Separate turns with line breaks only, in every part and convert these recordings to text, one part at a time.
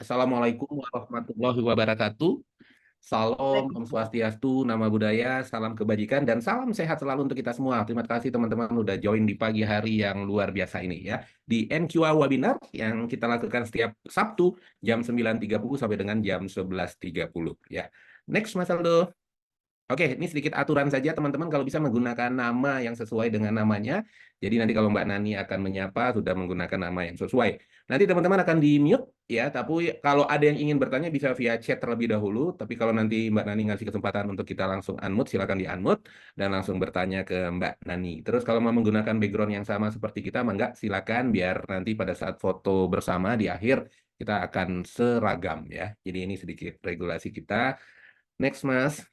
Assalamualaikum warahmatullahi wabarakatuh. Salam, Om
Waalaikumsalam.
Swastiastu, Nama Budaya, salam kebajikan, dan salam sehat selalu untuk kita semua. Terima kasih teman-teman udah join di pagi hari yang luar biasa ini ya. Di NQA Webinar yang kita lakukan setiap Sabtu jam 9.30 sampai dengan jam 11.30 ya. Next, Mas Aldo. Oke, ini sedikit aturan saja teman-teman kalau bisa menggunakan nama yang sesuai dengan namanya. Jadi nanti kalau Mbak Nani akan menyapa sudah menggunakan nama yang sesuai. Nanti teman-teman akan di-mute ya, tapi kalau ada yang ingin bertanya bisa via chat terlebih dahulu. Tapi kalau nanti Mbak Nani ngasih kesempatan untuk kita langsung unmute, silakan di-unmute dan langsung bertanya ke Mbak Nani. Terus kalau mau menggunakan background yang sama seperti kita, mangga silakan biar nanti pada saat foto bersama di akhir kita akan seragam ya. Jadi ini sedikit regulasi kita. Next, Mas.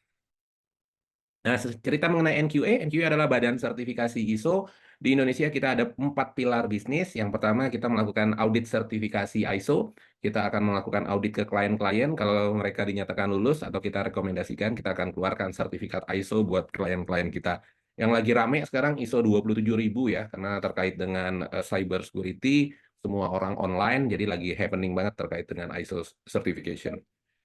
Nah, cerita mengenai NQA. NQA adalah badan sertifikasi ISO. Di Indonesia kita ada 4 pilar bisnis. Yang pertama kita melakukan audit sertifikasi ISO. Kita akan melakukan audit ke klien-klien. Kalau mereka dinyatakan lulus atau kita rekomendasikan, kita akan keluarkan sertifikat ISO buat klien-klien kita. Yang lagi rame sekarang ISO 27.000 ya, karena terkait dengan cyber security, semua orang online, jadi lagi happening banget terkait dengan ISO certification.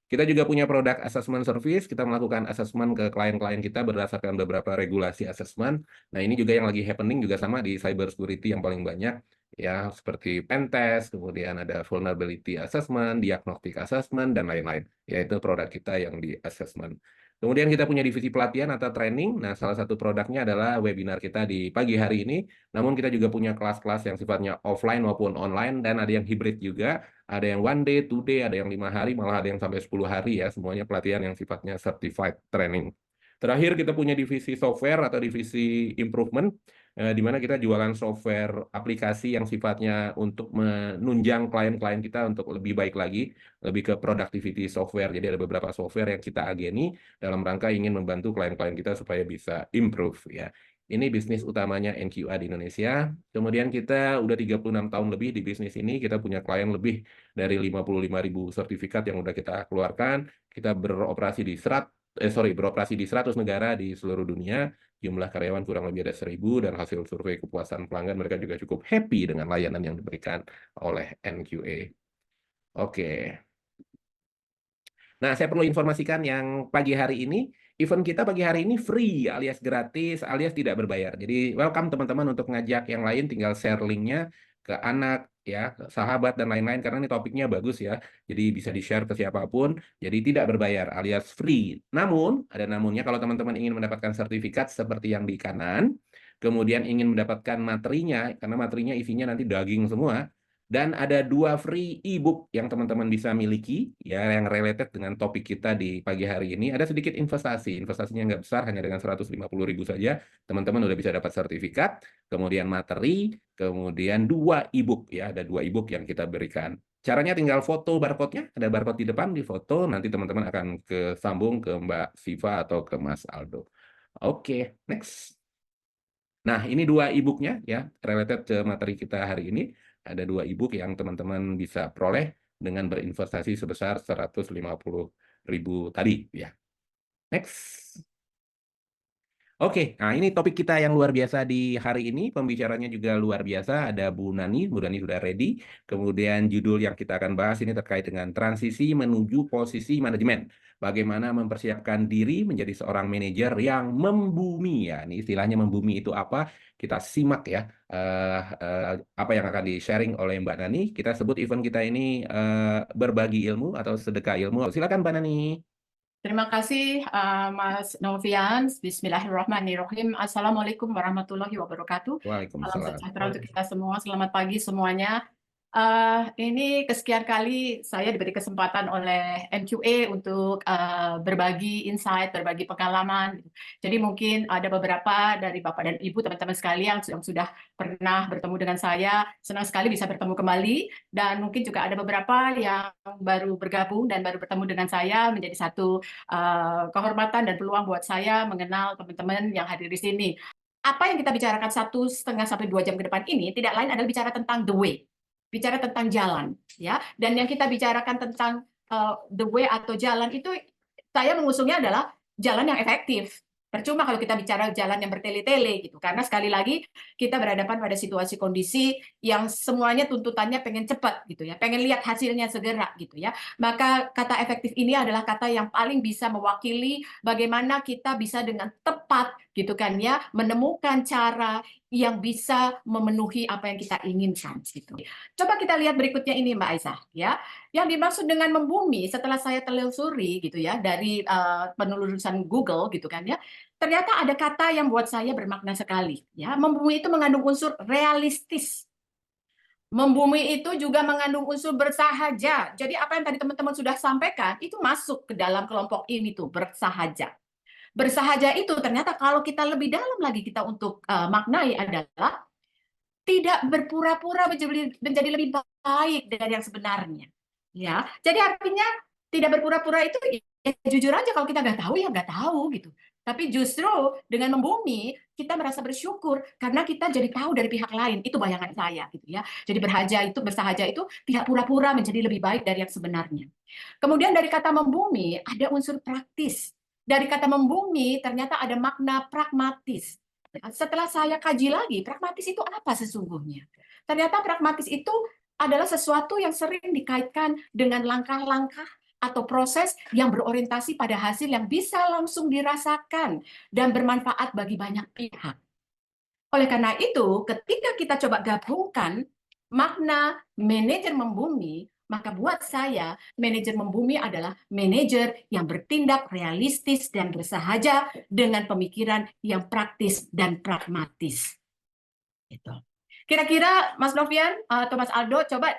Kita juga punya produk assessment service, kita melakukan assessment ke klien-klien kita berdasarkan beberapa regulasi assessment. Nah, ini juga yang lagi happening juga sama di cyber security yang paling banyak, ya, seperti pen test, kemudian ada vulnerability assessment, diagnostic assessment, dan lain-lain. Yaitu produk kita yang di assessment. Kemudian kita punya divisi pelatihan atau training. Nah, salah satu produknya adalah webinar kita di pagi hari ini. Namun kita juga punya kelas-kelas yang sifatnya offline maupun online, dan ada yang hybrid juga. Ada yang 1 day, 2 day, ada yang 5 hari, malah ada yang sampai 10 hari ya. Semuanya pelatihan yang sifatnya certified training. Terakhir kita punya divisi software atau divisi improvement, di mana kita jualan software aplikasi yang sifatnya untuk menunjang klien-klien kita untuk lebih baik lagi, lebih ke productivity software. Jadi ada beberapa software yang kita ageni dalam rangka ingin membantu klien-klien kita supaya bisa improve ya. Ini bisnis utamanya NQA di Indonesia. Kemudian kita udah 36 tahun lebih di bisnis ini, kita punya klien lebih dari 55.000 sertifikat yang udah kita keluarkan. Kita beroperasi di 100 negara di seluruh dunia. Jumlah karyawan kurang lebih ada 1.000 dan hasil survei kepuasan pelanggan mereka juga cukup happy dengan layanan yang diberikan oleh NQA. Oke. Nah, saya perlu informasikan yang pagi hari ini, event kita pagi hari ini free alias gratis alias tidak berbayar. Jadi welcome teman-teman untuk ngajak yang lain, tinggal share linknya ke anak, ya, ke sahabat dan lain-lain karena ini topiknya bagus ya. Jadi bisa di-share ke siapapun. Jadi tidak berbayar alias free. Namun, ada namunnya kalau teman-teman ingin mendapatkan sertifikat seperti yang di kanan, kemudian ingin mendapatkan materinya, karena materinya isinya nanti daging semua, dan ada 2 free e-book yang teman-teman bisa miliki, ya, yang related dengan topik kita di pagi hari ini. Ada sedikit investasi, investasinya nggak besar, hanya dengan 150.000 saja. Teman-teman udah bisa dapat sertifikat, kemudian materi, kemudian 2 e-book, ya, ada 2 e-book yang kita berikan. Caranya tinggal foto barcode-nya, ada barcode di depan, di foto, nanti teman-teman akan kesambung ke Mbak Siva atau ke Mas Aldo. Oke, next. Nah, ini 2 e-booknya ya, related ke materi kita hari ini. Ada 2 e-book yang teman-teman bisa peroleh dengan berinvestasi sebesar 150.000 tadi ya. Next. Oke, nah ini topik kita yang luar biasa di hari ini. Pembicaranya juga luar biasa. Ada Bu Nani. Bu Nani sudah ready. Kemudian judul yang kita akan bahas ini terkait dengan transisi menuju posisi manajemen. Bagaimana mempersiapkan diri menjadi seorang manajer yang membumi ya. Ini istilahnya membumi itu apa? Kita simak ya. Apa yang akan di-sharing oleh Mbak Nani. Kita sebut event kita ini berbagi ilmu atau sedekah ilmu. Silakan Mbak Nani.
Terima kasih Mas Novian. Bismillahirrahmanirrahim. Assalamualaikum warahmatullahi wabarakatuh. Salam
Waalaikumsalam.
sejahtera untuk kita semua. Selamat pagi semuanya. Ini kesekian kali saya diberi kesempatan oleh NQA untuk berbagi insight, berbagi pengalaman. Jadi mungkin ada beberapa dari Bapak dan Ibu, teman-teman sekalian yang sudah pernah bertemu dengan saya. Senang sekali bisa bertemu kembali. Dan mungkin juga ada beberapa yang baru bergabung dan baru bertemu dengan saya, menjadi satu kehormatan dan peluang buat saya mengenal teman-teman yang hadir di sini. Apa yang kita bicarakan 1,5 sampai 2 jam ke depan ini tidak lain adalah bicara tentang the way, bicara tentang jalan, ya. Dan yang kita bicarakan tentang the way atau jalan itu, saya mengusungnya adalah jalan yang efektif. Percuma kalau kita bicara jalan yang bertele-tele gitu, karena sekali lagi kita berhadapan pada situasi kondisi yang semuanya tuntutannya pengen cepat gitu ya, pengen lihat hasilnya segera gitu ya. Maka kata efektif ini adalah kata yang paling bisa mewakili bagaimana kita bisa dengan tepat gitu kan ya, menemukan cara yang bisa memenuhi apa yang kita inginkan gitu. Coba kita lihat berikutnya ini Mbak Aisyah ya. Yang dimaksud dengan membumi setelah saya telusuri gitu ya dari penelusuran Google gitu kan ya, ternyata ada kata yang buat saya bermakna sekali ya. Membumi itu mengandung unsur realistis. Membumi itu juga mengandung unsur bersahaja. Jadi apa yang tadi teman-teman sudah sampaikan itu masuk ke dalam kelompok ini tuh, bersahaja. Bersahaja itu ternyata kalau kita lebih dalam lagi kita untuk maknai adalah tidak berpura-pura menjadi lebih baik dari yang sebenarnya. Ya, jadi artinya tidak berpura-pura itu ya, jujur aja kalau kita nggak tahu ya nggak tahu gitu. Tapi justru dengan membumi kita merasa bersyukur karena kita jadi tahu dari pihak lain. Itu bayangan saya gitu ya. Jadi bersahaja itu tidak pura-pura menjadi lebih baik dari yang sebenarnya. Kemudian dari kata membumi ada unsur praktis. Dari kata membumi ternyata ada makna pragmatis. Setelah saya kaji lagi, pragmatis itu apa sesungguhnya? Ternyata pragmatis itu adalah sesuatu yang sering dikaitkan dengan langkah-langkah atau proses yang berorientasi pada hasil yang bisa langsung dirasakan dan bermanfaat bagi banyak pihak. Oleh karena itu, ketika kita coba gabungkan makna manajer membumi, maka buat saya, manajer membumi adalah manajer yang bertindak realistis dan bersahaja dengan pemikiran yang praktis dan pragmatis. Gitu. Kira-kira Mas Novian atau Mas Aldo, coba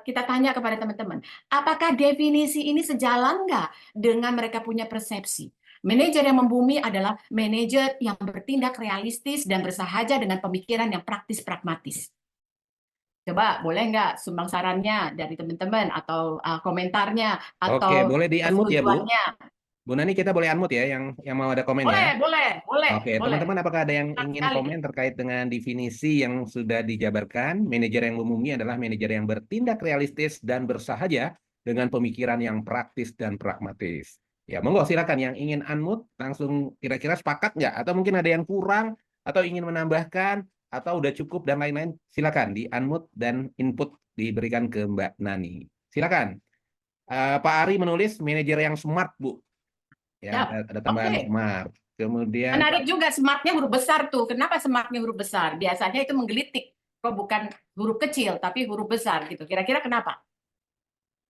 kita tanya kepada teman-teman, apakah definisi ini sejalan nggak dengan mereka punya persepsi? Manajer yang membumi adalah manajer yang bertindak realistis dan bersahaja dengan pemikiran yang praktis pragmatis. Coba boleh nggak sumbang sarannya dari teman-teman atau komentarnya
Oke,
atau
boleh di-unmute ya, Bu.
kesetujuannya?
Bu Nani, kita boleh unmute ya, yang mau ada komen ya.
Boleh, boleh, boleh,
Oke,
boleh.
teman-teman, apakah ada yang
Senang
ingin
sekali.
komen terkait dengan definisi yang sudah dijabarkan? Manajer yang membumi adalah manajer yang bertindak realistis dan bersahaja dengan pemikiran yang praktis dan pragmatis. Ya, monggo silakan yang ingin unmute langsung kira-kira sepakat nggak? Atau mungkin ada yang kurang atau ingin menambahkan atau udah cukup dan lain-lain? Silakan di unmute dan input diberikan ke Mbak Nani. Silakan. Pak Ari menulis manajer yang smart, Bu. Ya,
Ya,
ada tambahan
oke.
smart. Kemudian
Menarik juga smartnya huruf besar tuh. Kenapa smartnya huruf besar? Biasanya itu menggelitik. Kok bukan huruf kecil, tapi huruf besar gitu. Kira-kira kenapa?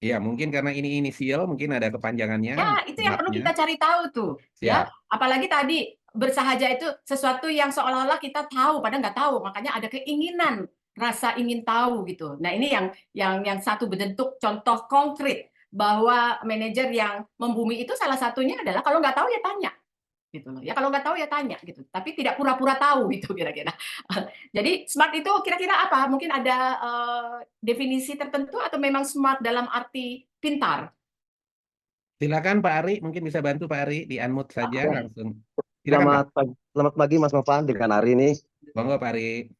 ya, mungkin karena ini inisial, mungkin ada kepanjangannya,
Ya, itu yang perlu
marknya.
kita cari tahu tuh. Ya,
Siap.
apalagi tadi bersahaja itu sesuatu yang seolah-olah kita tahu, padahal nggak tahu. Makanya ada keinginan, rasa ingin tahu gitu. Nah, ini yang satu bentuk contoh konkret bahwa manajer yang membumi itu salah satunya adalah kalau nggak tahu ya tanya gitu loh. Ya kalau nggak tahu ya tanya gitu. Tapi tidak pura-pura tahu gitu kira-kira. Jadi smart itu kira-kira apa? Mungkin ada definisi tertentu atau memang smart dalam arti pintar?
Silakan Pak Ari, mungkin bisa bantu Pak Ari, di unmute saja
Ya,
langsung. Silakan Pak.
selamat pagi Mas Novan dengan hari ini.
Monggo Pak Ari.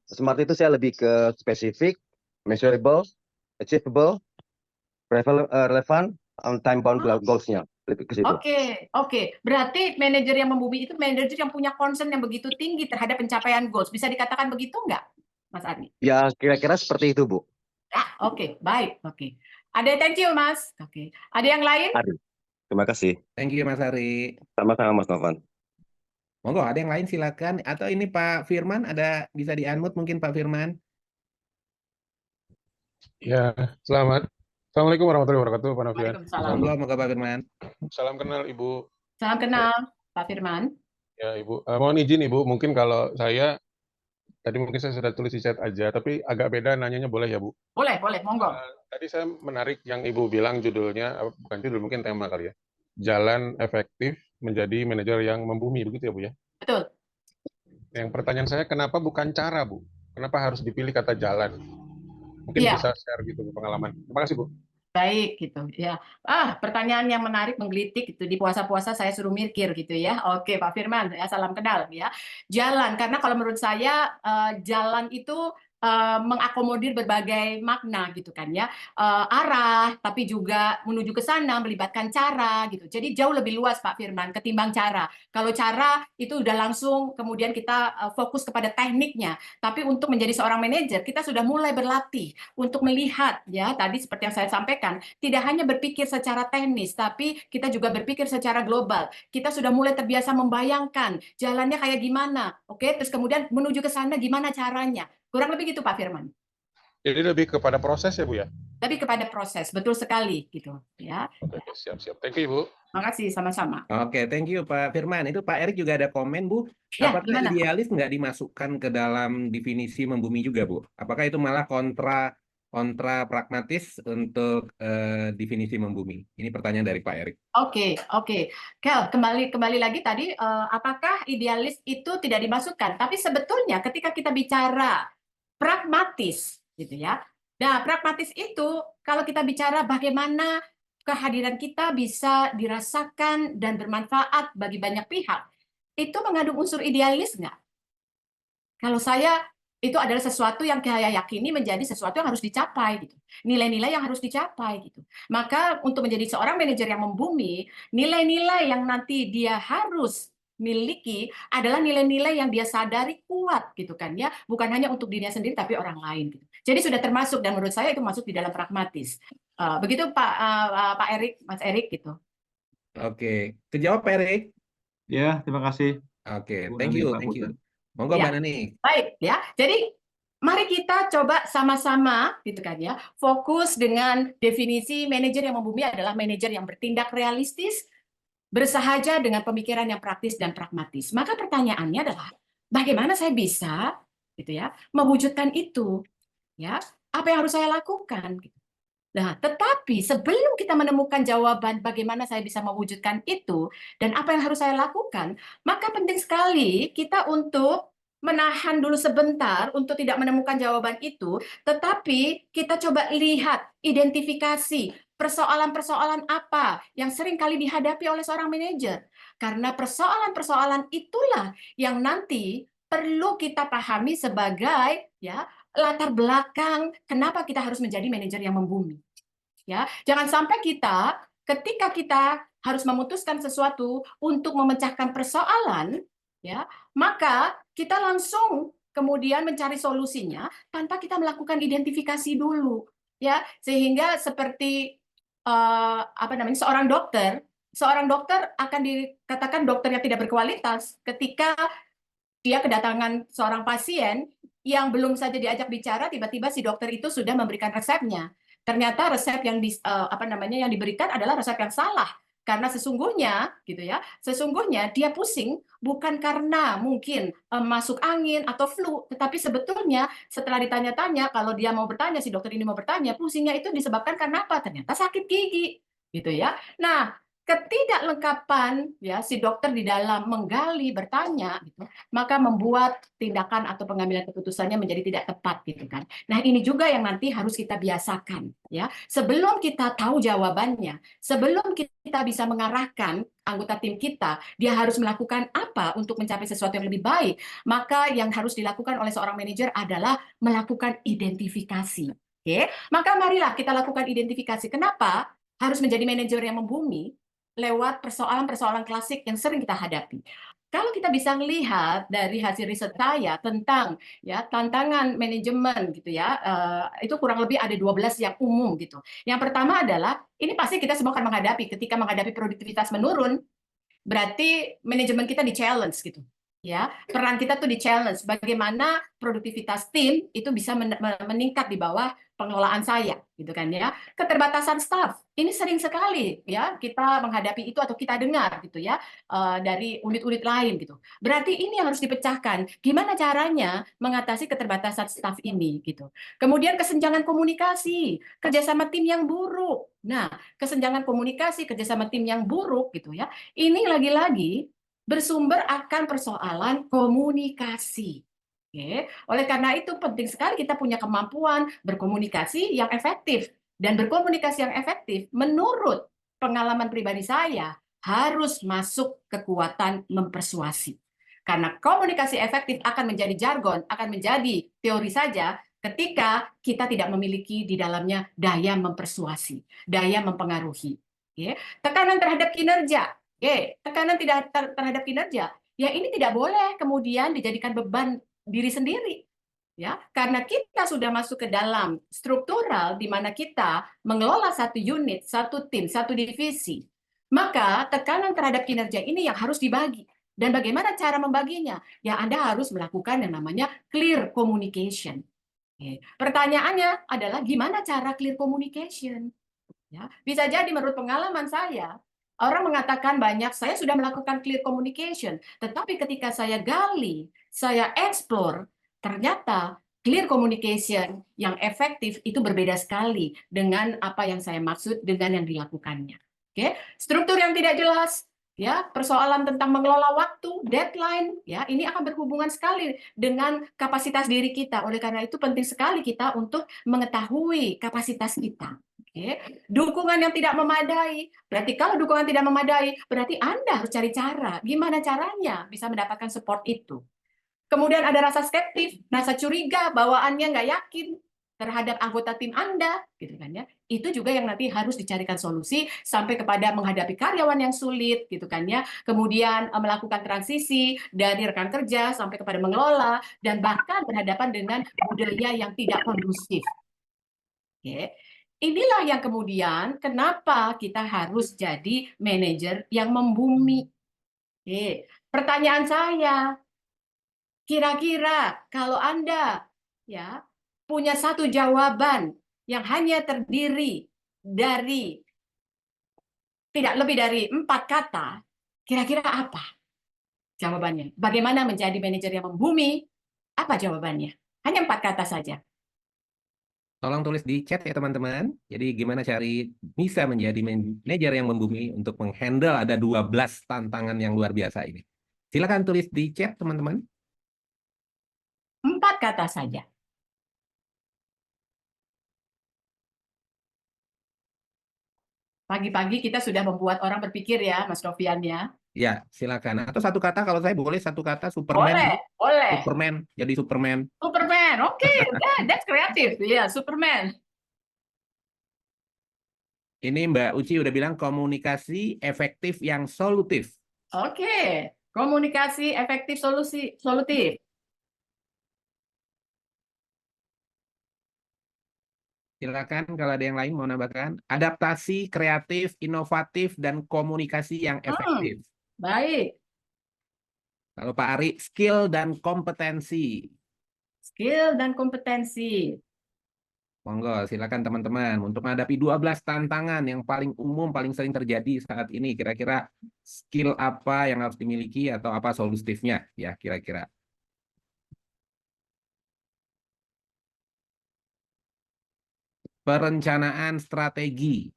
Smart itu saya lebih ke spesifik, measurable, achievable, relevant, on time bound goals-nya. Lebih ke situ.
Oke. Berarti manajer yang membumi itu manajer yang punya concern yang begitu tinggi terhadap pencapaian goals. Bisa dikatakan begitu nggak, Mas Adi?
Ya, kira-kira seperti itu, Bu.
Oke, baik. Oke. Ada thank you, Mas. Oke. Ada yang lain?
Ari. Terima kasih.
Thank you Mas Ari.
Sama-sama Mas Novan.
Monggo, ada yang lain silakan. Atau ini Pak Firman, ada bisa di unmute mungkin Pak Firman.
Ya, selamat. Assalamualaikum warahmatullahi wabarakatuh, Pak Novian.
Waalaikumsalam.
Monggo, monggo Pak Firman.
Salam kenal, Ibu.
Salam kenal, Pak Firman.
Ya, Ibu. Mohon izin, Ibu. Mungkin kalau saya, tadi mungkin saya sudah tulis di chat aja, tapi agak beda nanyanya boleh ya, Bu?
Boleh, monggo.
Tadi saya menarik yang Ibu bilang judulnya, bukan judul, mungkin tema kali ya. Jalan efektif menjadi manajer yang membumi, begitu ya, Bu ya?
Betul.
Yang pertanyaan saya, kenapa bukan cara, Bu? Kenapa harus dipilih kata jalan? Mungkin
Iya.
bisa share gitu pengalaman. Terima kasih, Bu.
Baik gitu ya. Pertanyaan yang menarik menggelitik gitu. Di puasa-puasa saya suruh mikir gitu ya. Oke, Pak Firman, ya salam kenal ya. Jalan karena kalau menurut saya jalan itu mengakomodir berbagai makna gitu kan ya, arah, tapi juga menuju ke sana melibatkan cara gitu. Jadi jauh lebih luas Pak Firman ketimbang cara. Kalau cara itu udah langsung kemudian kita fokus kepada tekniknya, tapi untuk menjadi seorang manajer kita sudah mulai berlatih untuk melihat ya tadi seperti yang saya sampaikan, tidak hanya berpikir secara teknis, tapi kita juga berpikir secara global. Kita sudah mulai terbiasa membayangkan jalannya kayak gimana, oke? Terus kemudian menuju ke sana gimana caranya. Kurang lebih gitu Pak Firman.
Jadi lebih kepada proses ya Bu ya?
Lebih kepada proses, betul sekali gitu ya.
Oke, siap-siap. Thank you Ibu.
Makasih sama-sama.
Oke, thank you Pak Firman. Itu Pak Erik juga ada komen, Bu.
Ya,
Apakah
gimana?
idealis nggak dimasukkan ke dalam definisi membumi juga, Bu? Apakah itu malah kontra pragmatis untuk definisi membumi? Ini pertanyaan dari Pak Erik.
Oke. Kel, kembali lagi tadi, apakah idealis itu tidak dimasukkan? Tapi sebetulnya ketika kita bicara pragmatis, gitu ya. Nah, pragmatis itu kalau kita bicara bagaimana kehadiran kita bisa dirasakan dan bermanfaat bagi banyak pihak, itu mengandung unsur idealis nggak? Kalau saya itu adalah sesuatu yang saya yakini menjadi sesuatu yang harus dicapai gitu. Nilai-nilai yang harus dicapai gitu. Maka untuk menjadi seorang manajer yang membumi, nilai-nilai yang nanti dia harus miliki adalah nilai-nilai yang dia sadari kuat gitu kan ya, bukan hanya untuk dirinya sendiri tapi orang lain gitu. Jadi sudah termasuk dan menurut saya itu masuk di dalam pragmatis. Begitu Pak Erik, Mas Erik gitu.
Oke, terjawab Pak Erik?
Ya, terima kasih.
Oke,
Bu
thank
Nani,
you,
Pak
thank you.
Putu.
Monggo
Ya.
Mbak Nani.
Baik ya. Jadi mari kita coba sama-sama gitu kan ya, fokus dengan definisi manajer yang membumi adalah manajer yang bertindak realistis, bersahaja dengan pemikiran yang praktis dan pragmatis. Maka pertanyaannya adalah bagaimana saya bisa gitu ya mewujudkan itu ya? Apa yang harus saya lakukan gitu. Nah, tetapi sebelum kita menemukan jawaban bagaimana saya bisa mewujudkan itu dan apa yang harus saya lakukan, maka penting sekali kita untuk menahan dulu sebentar untuk tidak menemukan jawaban itu, tetapi kita coba lihat, identifikasi persoalan-persoalan apa yang sering kali dihadapi oleh seorang manajer. Karena persoalan-persoalan itulah yang nanti perlu kita pahami sebagai ya latar belakang kenapa kita harus menjadi manajer yang membumi. Ya, jangan sampai kita ketika kita harus memutuskan sesuatu untuk memecahkan persoalan, ya, maka kita langsung kemudian mencari solusinya tanpa kita melakukan identifikasi dulu, ya, sehingga seperti seorang dokter akan dikatakan dokter yang tidak berkualitas ketika dia kedatangan seorang pasien yang belum saja diajak bicara, tiba-tiba si dokter itu sudah memberikan resepnya. Ternyata resep yang yang diberikan adalah resep yang salah karena sesungguhnya dia pusing bukan karena mungkin masuk angin atau flu, tetapi sebetulnya setelah ditanya-tanya, kalau dia mau bertanya, si dokter ini mau bertanya, pusingnya itu disebabkan karena apa? Ternyata sakit gigi, gitu ya. Nah, ketidaklengkapan ya si dokter di dalam menggali bertanya gitu, maka membuat tindakan atau pengambilan keputusannya menjadi tidak tepat gitu kan. Nah, ini juga yang nanti harus kita biasakan ya. Sebelum kita tahu jawabannya, sebelum kita bisa mengarahkan anggota tim kita, dia harus melakukan apa untuk mencapai sesuatu yang lebih baik, maka yang harus dilakukan oleh seorang manajer adalah melakukan identifikasi. Oke, maka marilah kita lakukan identifikasi. Kenapa harus menjadi manajer yang membumi? Lewat persoalan-persoalan klasik yang sering kita hadapi. Kalau kita bisa melihat dari hasil riset saya tentang ya tantangan manajemen gitu ya, itu kurang lebih ada 12 yang umum gitu. Yang pertama adalah ini pasti kita semua akan menghadapi ketika menghadapi produktivitas menurun, berarti manajemen kita di-challenge gitu. Ya, peran kita tuh di-challenge bagaimana produktivitas tim itu bisa meningkat di bawah pengelolaan saya gitu kan ya. Keterbatasan staff ini sering sekali ya kita menghadapi itu atau kita dengar gitu ya dari unit-unit lain gitu. Berarti ini yang harus dipecahkan. Gimana caranya mengatasi keterbatasan staff ini gitu. Kemudian kesenjangan komunikasi, kerjasama tim yang buruk. Nah, kesenjangan komunikasi, kerjasama tim yang buruk gitu ya. Ini lagi-lagi bersumber akan persoalan komunikasi. Oke. Oleh karena itu penting sekali kita punya kemampuan berkomunikasi yang efektif. Dan berkomunikasi yang efektif menurut pengalaman pribadi saya harus masuk kekuatan mempersuasi. Karena komunikasi efektif akan menjadi jargon, akan menjadi teori saja ketika kita tidak memiliki di dalamnya daya mempersuasi, daya mempengaruhi. Tekanan terhadap kinerja, tekanan tidak terhadap kinerja, ya ini tidak boleh kemudian dijadikan beban diri sendiri. Ya, karena kita sudah masuk ke dalam struktural di mana kita mengelola satu unit, satu tim, satu divisi, maka tekanan terhadap kinerja ini yang harus dibagi. Dan bagaimana cara membaginya? Ya, Anda harus melakukan yang namanya clear communication. Pertanyaannya adalah gimana cara clear communication? Ya, bisa jadi menurut pengalaman saya, orang mengatakan banyak, saya sudah melakukan clear communication, tetapi ketika saya gali, saya explore, ternyata clear communication yang efektif itu berbeda sekali dengan apa yang saya maksud dengan yang dilakukannya. Struktur yang tidak jelas, ya, persoalan tentang mengelola waktu, deadline, ya, ini akan berhubungan sekali dengan kapasitas diri kita. Oleh karena itu penting sekali kita untuk mengetahui kapasitas kita. Dukungan yang tidak memadai. Berarti kalau dukungan tidak memadai, berarti Anda harus cari cara. Gimana caranya bisa mendapatkan support itu? Kemudian ada rasa skeptis, rasa curiga, bawaannya nggak yakin terhadap anggota tim Anda, gitu kan ya. Itu juga yang nanti harus dicarikan solusi sampai kepada menghadapi karyawan yang sulit, gitu kan ya. Kemudian melakukan transisi dari rekan kerja sampai kepada mengelola dan bahkan berhadapan dengan budaya yang tidak kondusif. Inilah yang kemudian kenapa kita harus jadi manajer yang membumi. Pertanyaan saya, kira-kira kalau Anda ya punya satu jawaban yang hanya terdiri dari tidak lebih dari 4 kata, kira-kira apa jawabannya? Bagaimana menjadi manajer yang membumi? Apa jawabannya? Hanya 4 kata saja.
Tolong tulis di chat ya teman-teman. Jadi gimana cari bisa menjadi manajer yang membumi untuk menghandle ada 12 tantangan yang luar biasa ini. Silakan tulis di chat teman-teman.
4 kata saja. Pagi-pagi kita sudah membuat orang berpikir ya, Mas Novian ya.
Ya, silakan. Atau satu kata kalau saya boleh satu kata Superman.
Boleh.
Superman, jadi Superman.
Superman, oke, that's creative. Ya, Superman.
Ini Mbak Uci udah bilang komunikasi efektif yang solutif.
Oke, komunikasi efektif solutif.
Silakan kalau ada yang lain mau nambahkan. Adaptasi, kreatif, inovatif, dan komunikasi yang efektif.
Baik.
Kalau Pak Ari, skill dan kompetensi.
Skill dan kompetensi.
Monggo, silakan teman-teman. Untuk menghadapi 12 tantangan yang paling umum, paling sering terjadi saat ini, kira-kira skill apa yang harus dimiliki atau apa solutifnya, ya kira-kira. Perencanaan strategi.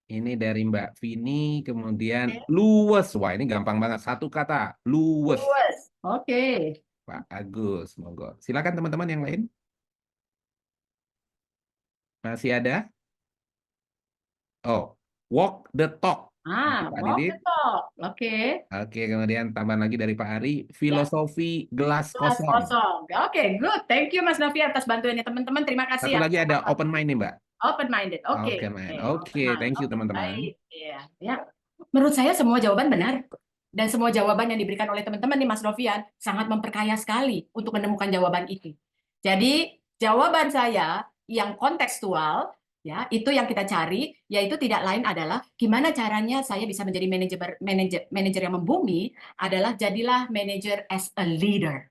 Ini dari Mbak Vini, kemudian luwes. Wah, ini gampang banget. Satu kata, luwes.
Luwes. Oke.
Pak Agus, monggo. Silakan teman-teman yang lain. Masih ada? Oh, walk the talk. Pak
Walk
Didit.
the talk. Oke.
Oke, kemudian tambahan lagi dari Pak Ari, filosofi gelas
Gelas
kosong.
kosong. Oke, good. Thank you Mas Novi atas bantuannya teman-teman. Terima kasih.
Satu lagi ada open mind nih, Mbak.
Open minded. Oke.
Oke, thank you teman-teman.
Iya. Ya. Menurut saya semua jawaban benar. Dan semua jawaban yang diberikan oleh teman-teman nih Mas Novian sangat memperkaya sekali untuk menemukan jawaban itu. Jadi, jawaban saya yang kontekstual ya, itu yang kita cari, yaitu tidak lain adalah gimana caranya saya bisa menjadi manajer yang membumi adalah jadilah manager as a leader.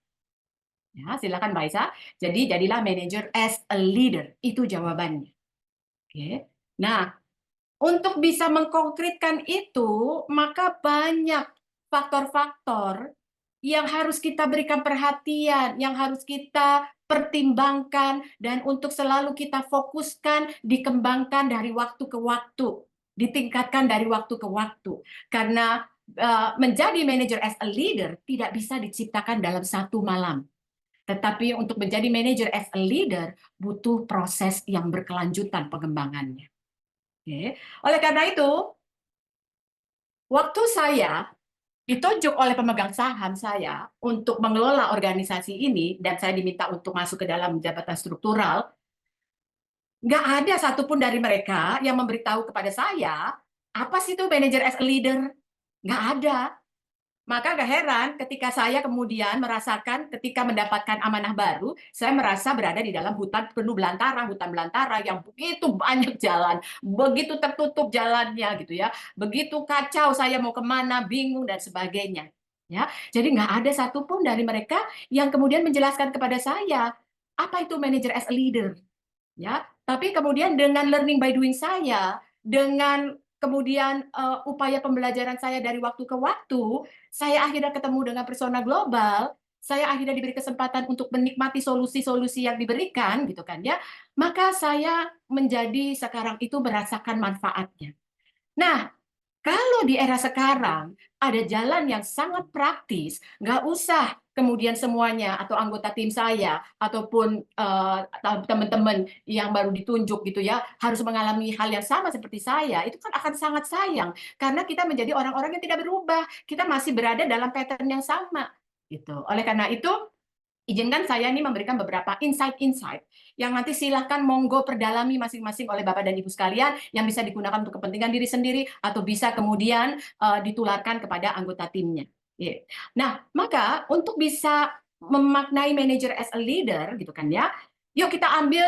Ya, silakan Mbak Isa. Jadi jadilah manager as a leader. Itu jawabannya. Oke. Nah, untuk bisa mengkonkretkan itu, maka banyak faktor-faktor yang harus kita berikan perhatian, yang harus kita pertimbangkan, dan untuk selalu kita fokuskan, dikembangkan dari waktu ke waktu, ditingkatkan dari waktu ke waktu. Karena menjadi manager as a leader tidak bisa diciptakan dalam satu malam. Tetapi untuk menjadi manager as a leader butuh proses yang berkelanjutan pengembangannya. Oleh karena itu, waktu saya ditunjuk oleh pemegang saham saya untuk mengelola organisasi ini, dan saya diminta untuk masuk ke dalam jabatan struktural, nggak ada satupun dari mereka yang memberitahu kepada saya, apa sih itu manager as a leader? Nggak ada. Maka gak heran ketika saya kemudian merasakan ketika mendapatkan amanah baru, saya merasa berada di dalam hutan penuh belantara, hutan belantara yang begitu banyak jalan, begitu tertutup jalannya gitu ya, begitu kacau saya mau kemana, bingung dan sebagainya. Ya, jadi nggak ada satupun dari mereka yang kemudian menjelaskan kepada saya apa itu manager as a leader. Ya, tapi kemudian dengan learning by doing saya, dengan kemudian upaya pembelajaran saya dari waktu ke waktu, saya akhirnya ketemu dengan persona global, saya akhirnya diberi kesempatan untuk menikmati solusi-solusi yang diberikan, gitu kan ya. Maka saya menjadi sekarang itu merasakan manfaatnya. Nah, kalau di era sekarang ada jalan yang sangat praktis, nggak usah kemudian semuanya atau anggota tim saya ataupun teman-teman yang baru ditunjuk gitu ya harus mengalami hal yang sama seperti saya. Itu kan akan sangat sayang karena kita menjadi orang-orang yang tidak berubah. Kita masih berada dalam pattern yang sama gitu. Oleh karena itu, izinkan saya ini memberikan beberapa insight-insight yang nanti silahkan monggo perdalami masing-masing oleh Bapak dan Ibu sekalian yang bisa digunakan untuk kepentingan diri sendiri atau bisa kemudian ditularkan kepada anggota timnya. Yeah. Nah, maka untuk bisa memaknai manager as a leader gitu kan ya, yuk kita ambil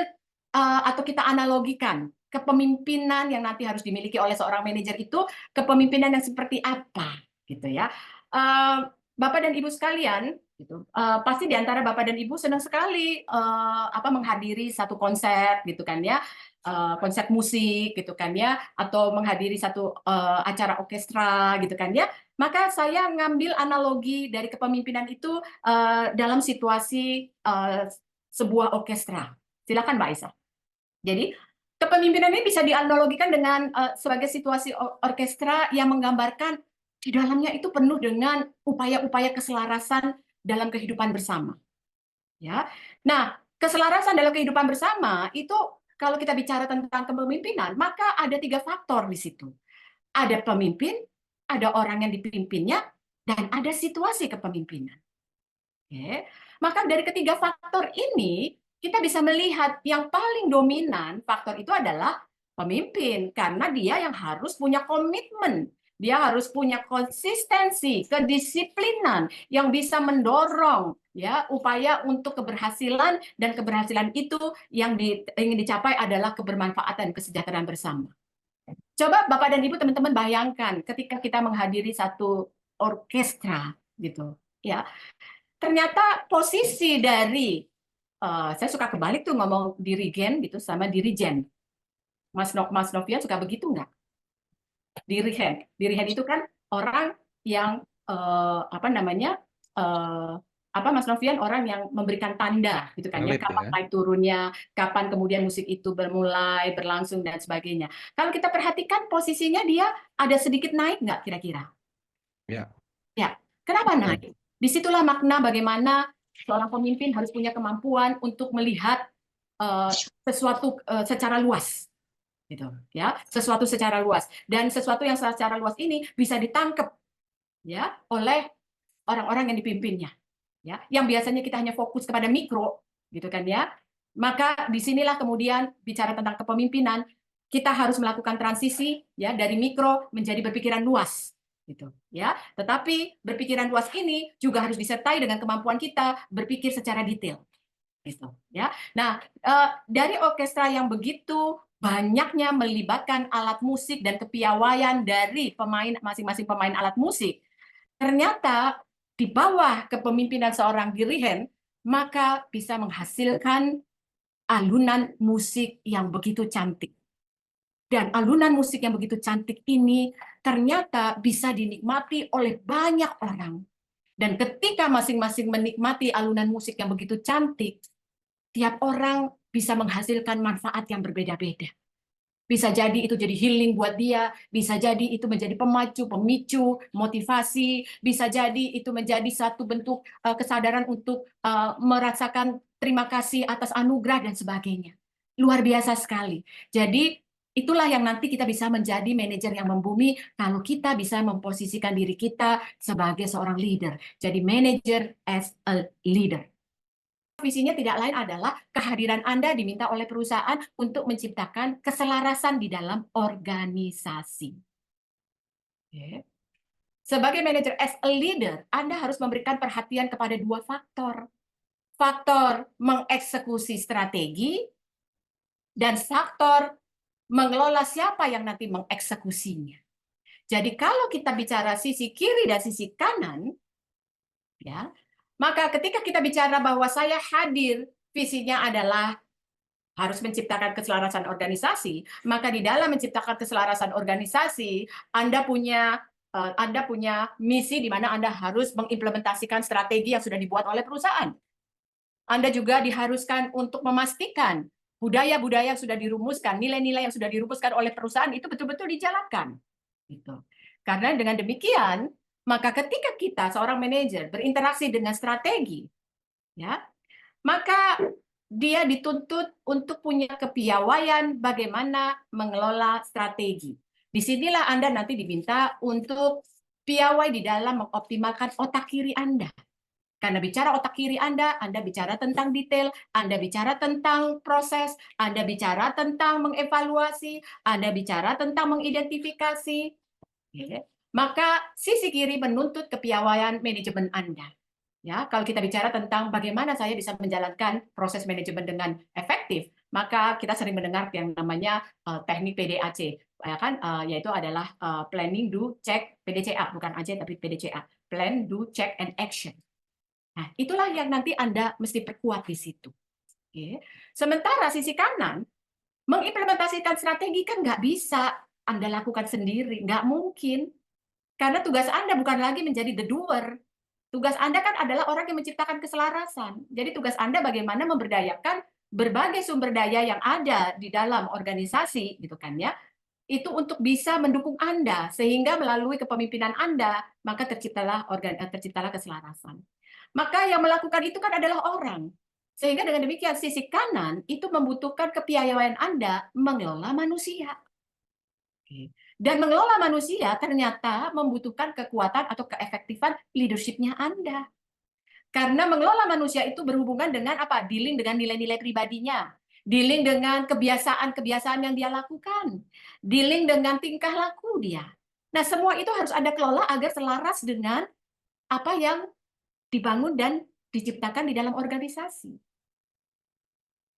atau kita analogikan kepemimpinan yang nanti harus dimiliki oleh seorang manajer itu kepemimpinan yang seperti apa gitu ya. Bapak dan Ibu sekalian, gitu. Pasti di antara Bapak dan Ibu senang sekali menghadiri satu konser gitu kan ya, konser musik gitu kan ya, atau menghadiri satu acara orkestra gitu kan ya. Maka saya ngambil analogi dari kepemimpinan itu dalam situasi sebuah orkestra. Silakan Mbak Isa. Jadi kepemimpinan ini bisa dianalogikan dengan sebagai situasi orkestra yang menggambarkan di dalamnya itu penuh dengan upaya-upaya keselarasan dalam kehidupan bersama. Ya. Nah, keselarasan dalam kehidupan bersama itu kalau kita bicara tentang kepemimpinan, maka ada 3 faktor di situ. Ada pemimpin, ada orang yang dipimpinnya, dan ada situasi kepemimpinan. Oke. Maka dari ketiga faktor ini, kita bisa melihat yang paling dominan faktor itu adalah pemimpin, karena dia yang harus punya komitmen. Dia harus punya konsistensi, kedisiplinan yang bisa mendorong ya upaya untuk keberhasilan, dan keberhasilan itu yang ingin dicapai adalah kebermanfaatan kesejahteraan bersama. Coba Bapak dan Ibu teman-teman bayangkan ketika kita menghadiri satu orkestra gitu ya. Ternyata posisi dari saya suka kebalik tuh ngomong dirigen gitu sama dirijen. Mas Novian suka begitu nggak? Dirigen itu kan orang yang Mas Novian orang yang memberikan tanda gitu kan ya, kapan naik turunnya, kapan kemudian musik itu bermulai, berlangsung dan sebagainya. Kalau kita perhatikan posisinya dia ada sedikit naik nggak kira-kira?
Ya.
Ya, kenapa naik? Disitulah makna bagaimana seorang pemimpin harus punya kemampuan untuk melihat sesuatu secara luas. Gitu ya, sesuatu secara luas, dan sesuatu yang secara luas ini bisa ditangkap ya oleh orang-orang yang dipimpinnya ya, yang biasanya kita hanya fokus kepada mikro gitu kan ya. Maka disinilah kemudian bicara tentang kepemimpinan, kita harus melakukan transisi ya dari mikro menjadi berpikiran luas gitu ya. Tetapi berpikiran luas ini juga harus disertai dengan kemampuan kita berpikir secara detail gitu ya. Nah, dari orkestra yang begitu banyaknya melibatkan alat musik dan kepiawaian dari masing-masing pemain alat musik, ternyata di bawah kepemimpinan seorang dirigen, maka bisa menghasilkan alunan musik yang begitu cantik. Dan alunan musik yang begitu cantik ini ternyata bisa dinikmati oleh banyak orang. Dan ketika masing-masing menikmati alunan musik yang begitu cantik, tiap orang bisa menghasilkan manfaat yang berbeda-beda. Bisa jadi itu jadi healing buat dia, bisa jadi itu menjadi pemicu, motivasi, bisa jadi itu menjadi satu bentuk kesadaran untuk merasakan terima kasih atas anugerah dan sebagainya. Luar biasa sekali. Jadi Itulah yang nanti kita bisa menjadi manajer yang membumi kalau kita bisa memposisikan diri kita sebagai seorang leader. Jadi manager as a leader. Visinya tidak lain adalah kehadiran Anda diminta oleh perusahaan untuk menciptakan keselarasan di dalam organisasi. Oke. Sebagai manager as a leader, Anda harus memberikan perhatian kepada dua faktor. Faktor mengeksekusi strategi dan faktor mengelola siapa yang nanti mengeksekusinya. Jadi kalau kita bicara sisi kiri dan sisi kanan, ya, maka ketika kita bicara bahwa saya hadir, visinya adalah harus menciptakan keselarasan organisasi, maka di dalam menciptakan keselarasan organisasi, Anda punya misi di mana Anda harus mengimplementasikan strategi yang sudah dibuat oleh perusahaan. Anda juga diharuskan untuk memastikan budaya-budaya yang sudah dirumuskan, nilai-nilai yang sudah dirumuskan oleh perusahaan itu betul-betul dijalankan. Gitu. Karena dengan demikian, maka ketika kita seorang manajer berinteraksi dengan strategi, ya, maka dia dituntut untuk punya kepiawaian bagaimana mengelola strategi. Disinilah Anda nanti diminta untuk piawai di dalam mengoptimalkan otak kiri Anda. Karena bicara otak kiri Anda bicara tentang detail, Anda bicara tentang proses, Anda bicara tentang mengevaluasi, Anda bicara tentang mengidentifikasi. Maka sisi kiri menuntut kepiawaian manajemen Anda. Ya, kalau kita bicara tentang bagaimana saya bisa menjalankan proses manajemen dengan efektif, maka kita sering mendengar yang namanya teknik PDAC, ya kan? Yaitu adalah planning, do, check, PDCA, bukan AC tapi PDCA, plan, do, check, and action. Nah, itulah yang nanti Anda mesti perkuat di situ. Oke. Sementara sisi kanan, mengimplementasikan strategi kan nggak bisa Anda lakukan sendiri, nggak mungkin. Karena tugas Anda bukan lagi menjadi the doer. Tugas Anda kan adalah orang yang menciptakan keselarasan. Jadi tugas Anda bagaimana memberdayakan berbagai sumber daya yang ada di dalam organisasi, gitu kan ya, itu untuk bisa mendukung Anda, sehingga melalui kepemimpinan Anda, maka terciptalah keselarasan. Maka yang melakukan itu kan adalah orang. Sehingga dengan demikian sisi kanan itu membutuhkan kepiawaian Anda mengelola manusia. Dan mengelola manusia ternyata membutuhkan kekuatan atau keefektifan leadership-nya Anda. Karena mengelola manusia itu berhubungan dengan apa? Dealing dengan nilai-nilai pribadinya. Dealing dengan kebiasaan-kebiasaan yang dia lakukan. Dealing dengan tingkah laku dia. Nah, semua itu harus Anda kelola agar selaras dengan apa yang dibangun dan diciptakan di dalam organisasi.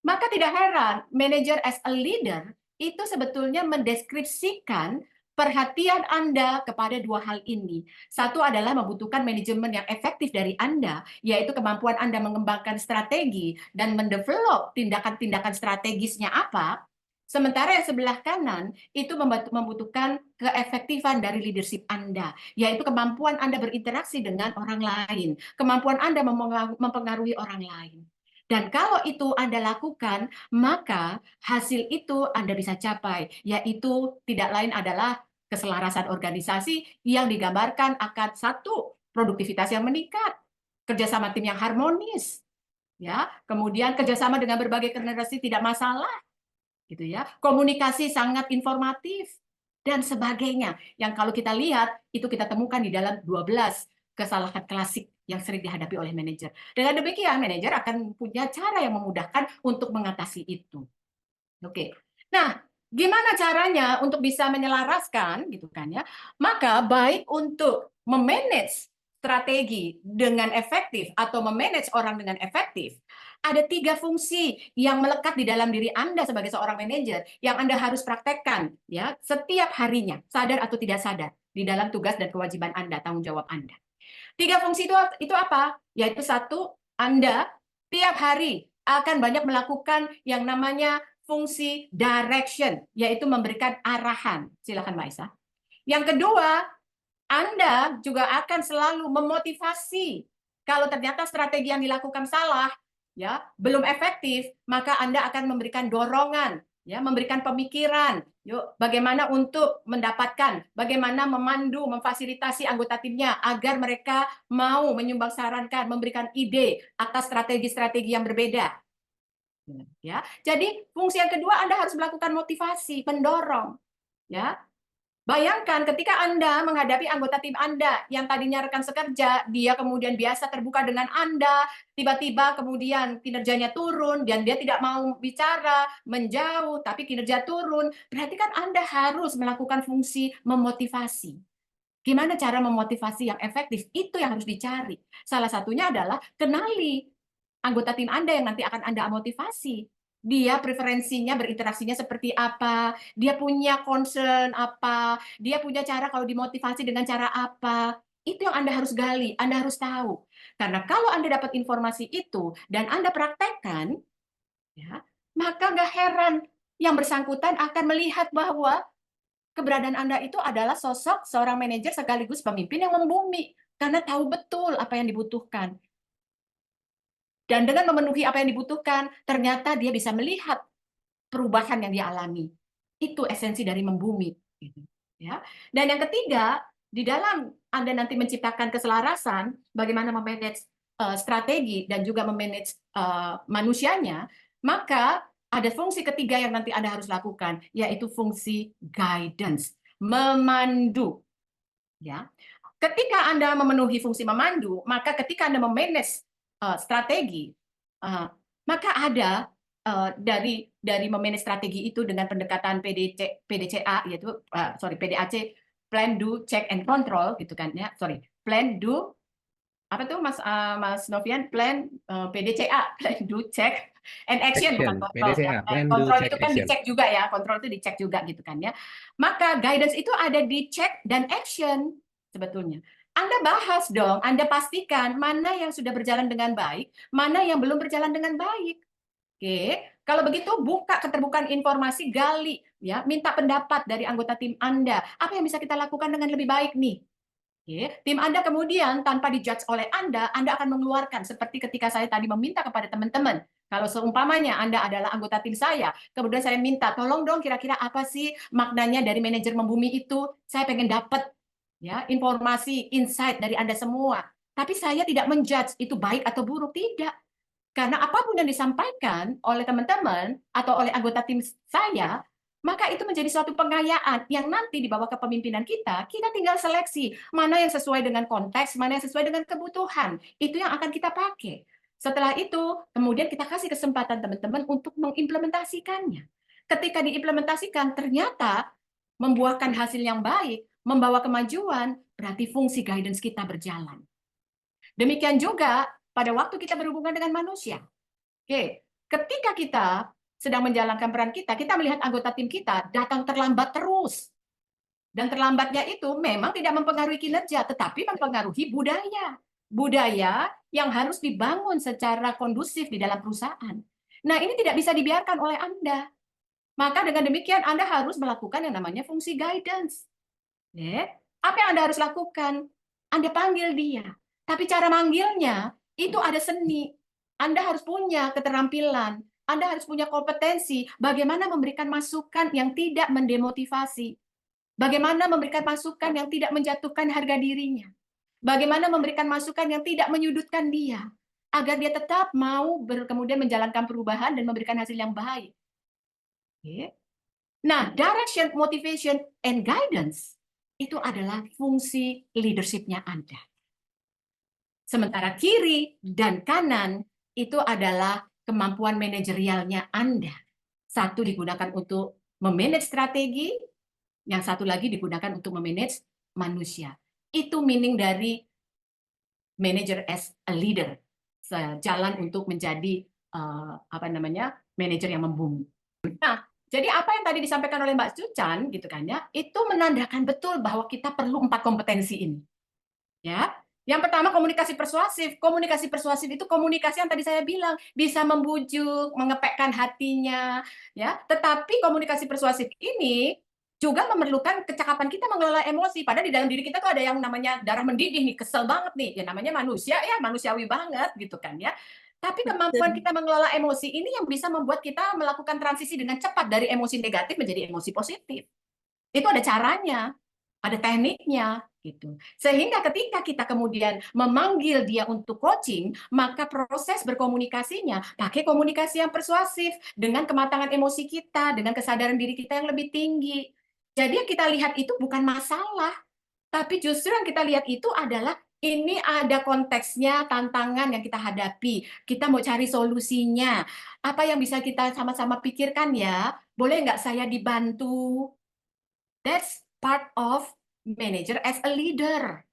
Maka tidak heran, manager as a leader itu sebetulnya mendeskripsikan perhatian Anda kepada dua hal ini. Satu adalah membutuhkan manajemen yang efektif dari Anda, yaitu kemampuan Anda mengembangkan strategi dan mendevelop tindakan-tindakan strategisnya apa. Sementara yang sebelah kanan itu membutuhkan keefektifan dari leadership Anda, yaitu kemampuan Anda berinteraksi dengan orang lain, kemampuan Anda mempengaruhi orang lain. Dan kalau itu Anda lakukan, maka hasil itu Anda bisa capai, yaitu tidak lain adalah keselarasan organisasi yang digambarkan akan satu, produktivitas yang meningkat, kerjasama tim yang harmonis, ya, kemudian kerjasama dengan berbagai generasi tidak masalah, gitu ya, komunikasi sangat informatif, dan sebagainya. Yang kalau kita lihat, itu kita temukan di dalam 12 kesalahan klasik yang sering dihadapi oleh manajer. Dengan demikian, manajer akan punya cara yang memudahkan untuk mengatasi itu. Oke. Nah, gimana caranya untuk bisa menyelaraskan, gitu kan ya? Maka baik untuk memanage strategi dengan efektif atau memanage orang dengan efektif, ada 3 fungsi yang melekat di dalam diri Anda sebagai seorang manajer yang Anda harus praktekkan ya setiap harinya, sadar atau tidak sadar, di dalam tugas dan kewajiban Anda, tanggung jawab Anda. 3 fungsi itu apa? Yaitu satu, Anda tiap hari akan banyak melakukan yang namanya fungsi direction, yaitu memberikan arahan. Silakan Mbak Isa. Yang kedua, Anda juga akan selalu memotivasi. Kalau ternyata strategi yang dilakukan salah, ya, belum efektif, maka Anda akan memberikan dorongan, ya, memberikan pemikiran, yuk, bagaimana untuk mendapatkan, bagaimana memandu, memfasilitasi anggota timnya agar mereka mau menyumbang sarankan, memberikan ide atas strategi-strategi yang berbeda. Ya, jadi fungsi yang kedua Anda harus melakukan motivasi, mendorong. Ya, bayangkan ketika Anda menghadapi anggota tim Anda yang tadinya rekan sekerja, dia kemudian biasa terbuka dengan Anda, tiba-tiba kemudian kinerjanya turun dan dia tidak mau bicara, menjauh, tapi kinerja turun. Berarti kan Anda harus melakukan fungsi memotivasi. Gimana cara memotivasi yang efektif? Itu yang harus dicari. Salah satunya adalah kenali anggota tim Anda yang nanti akan Anda motivasi. Dia preferensinya, berinteraksinya seperti apa, dia punya concern apa, dia punya cara kalau dimotivasi dengan cara apa. Itu yang Anda harus gali, Anda harus tahu. Karena kalau Anda dapat informasi itu dan Anda praktekkan, ya, maka nggak heran yang bersangkutan akan melihat bahwa keberadaan Anda itu adalah sosok seorang manajer sekaligus pemimpin yang membumi karena tahu betul apa yang dibutuhkan. Dan dengan memenuhi apa yang dibutuhkan, ternyata dia bisa melihat perubahan yang dia alami. Itu esensi dari membumi. Ya. Dan yang ketiga, di dalam Anda nanti menciptakan keselarasan, bagaimana memanage strategi dan juga memanage manusianya, maka ada fungsi ketiga yang nanti Anda harus lakukan, yaitu fungsi guidance, memandu. Ya. Ketika Anda memenuhi fungsi memandu, maka ketika Anda memanage strategi, maka ada dari memanage strategi itu dengan pendekatan PDCA, yaitu PDAC, plan, do, check, and control, gitu kan ya. Plan, do, apa tuh Mas Novian? Plan, PDCA, plan, do, check, and action, bukan control.
PDCA, plan, do,
Control
check,
itu kan
action.
dicek juga ya, kontrol itu dicek juga gitu kan ya. Maka guidance itu ada di check dan action sebetulnya. Anda bahas dong, Anda pastikan mana yang sudah berjalan dengan baik, mana yang belum berjalan dengan baik. Oke, kalau begitu buka keterbukaan informasi, gali, ya, minta pendapat dari anggota tim Anda. Apa yang bisa kita lakukan dengan lebih baik nih? Oke, tim Anda kemudian tanpa dijudge oleh Anda akan mengeluarkan seperti ketika saya tadi meminta kepada teman-teman. Kalau seumpamanya Anda adalah anggota tim saya, kemudian saya minta, tolong dong kira-kira apa sih maknanya dari manajer membumi itu? Saya pengen dapat ya informasi, insight dari Anda semua. Tapi saya tidak menjudge itu baik atau buruk, tidak. Karena apapun yang disampaikan oleh teman-teman atau oleh anggota tim saya, maka itu menjadi suatu pengayaan yang nanti di bawah kepemimpinan kita tinggal seleksi mana yang sesuai dengan konteks, mana yang sesuai dengan kebutuhan. Itu yang akan kita pakai. Setelah itu, kemudian kita kasih kesempatan teman-teman untuk mengimplementasikannya. Ketika diimplementasikan, ternyata membuahkan hasil yang baik, membawa kemajuan, berarti fungsi guidance kita berjalan. Demikian juga pada waktu kita berhubungan dengan manusia. Oke, ketika kita sedang menjalankan peran kita melihat anggota tim kita datang terlambat terus. Dan terlambatnya itu memang tidak mempengaruhi kinerja, tetapi mempengaruhi budaya. Budaya yang harus dibangun secara kondusif di dalam perusahaan. Nah, ini tidak bisa dibiarkan oleh Anda. Maka dengan demikian Anda harus melakukan yang namanya fungsi guidance. Apa yang Anda harus lakukan? Anda panggil dia. Tapi cara manggilnya itu ada seni. Anda harus punya keterampilan. Anda harus punya kompetensi bagaimana memberikan masukan yang tidak mendemotivasi. Bagaimana memberikan masukan yang tidak menjatuhkan harga dirinya. Bagaimana memberikan masukan yang tidak menyudutkan dia. Agar dia tetap mau kemudian menjalankan perubahan dan memberikan hasil yang baik. Nah, direction, motivation, and guidance itu adalah fungsi leadership-nya Anda. Sementara kiri dan kanan itu adalah kemampuan manajerialnya Anda. Satu digunakan untuk memanage strategi, yang satu lagi digunakan untuk memanage manusia. Itu meaning dari manager as a leader. Jalan untuk menjadi manajer yang membumi. Nah, jadi apa yang tadi disampaikan oleh Mbak Cucan gitu kan ya, itu menandakan betul bahwa kita perlu 4 kompetensi ini. Ya. Yang pertama komunikasi persuasif. Komunikasi persuasif itu komunikasi yang tadi saya bilang bisa membujuk, mengepekkan hatinya, ya. Tetapi komunikasi persuasif ini juga memerlukan kecakapan kita mengelola emosi. Padahal di dalam diri kita tuh ada yang namanya darah mendidih nih, kesel banget nih. Ya namanya manusia ya, manusiawi banget gitu kan ya. Tapi kemampuan kita mengelola emosi ini yang bisa membuat kita melakukan transisi dengan cepat dari emosi negatif menjadi emosi positif. Itu ada caranya, ada tekniknya. gitu. Sehingga ketika kita kemudian memanggil dia untuk coaching, maka proses berkomunikasinya pakai komunikasi yang persuasif dengan kematangan emosi kita, dengan kesadaran diri kita yang lebih tinggi. Jadi yang kita lihat itu bukan masalah, tapi justru yang kita lihat itu adalah ini ada konteksnya, tantangan yang kita hadapi. Kita mau cari solusinya. Apa yang bisa kita sama-sama pikirkan ya? Boleh nggak saya dibantu? That's part of manager as a leader.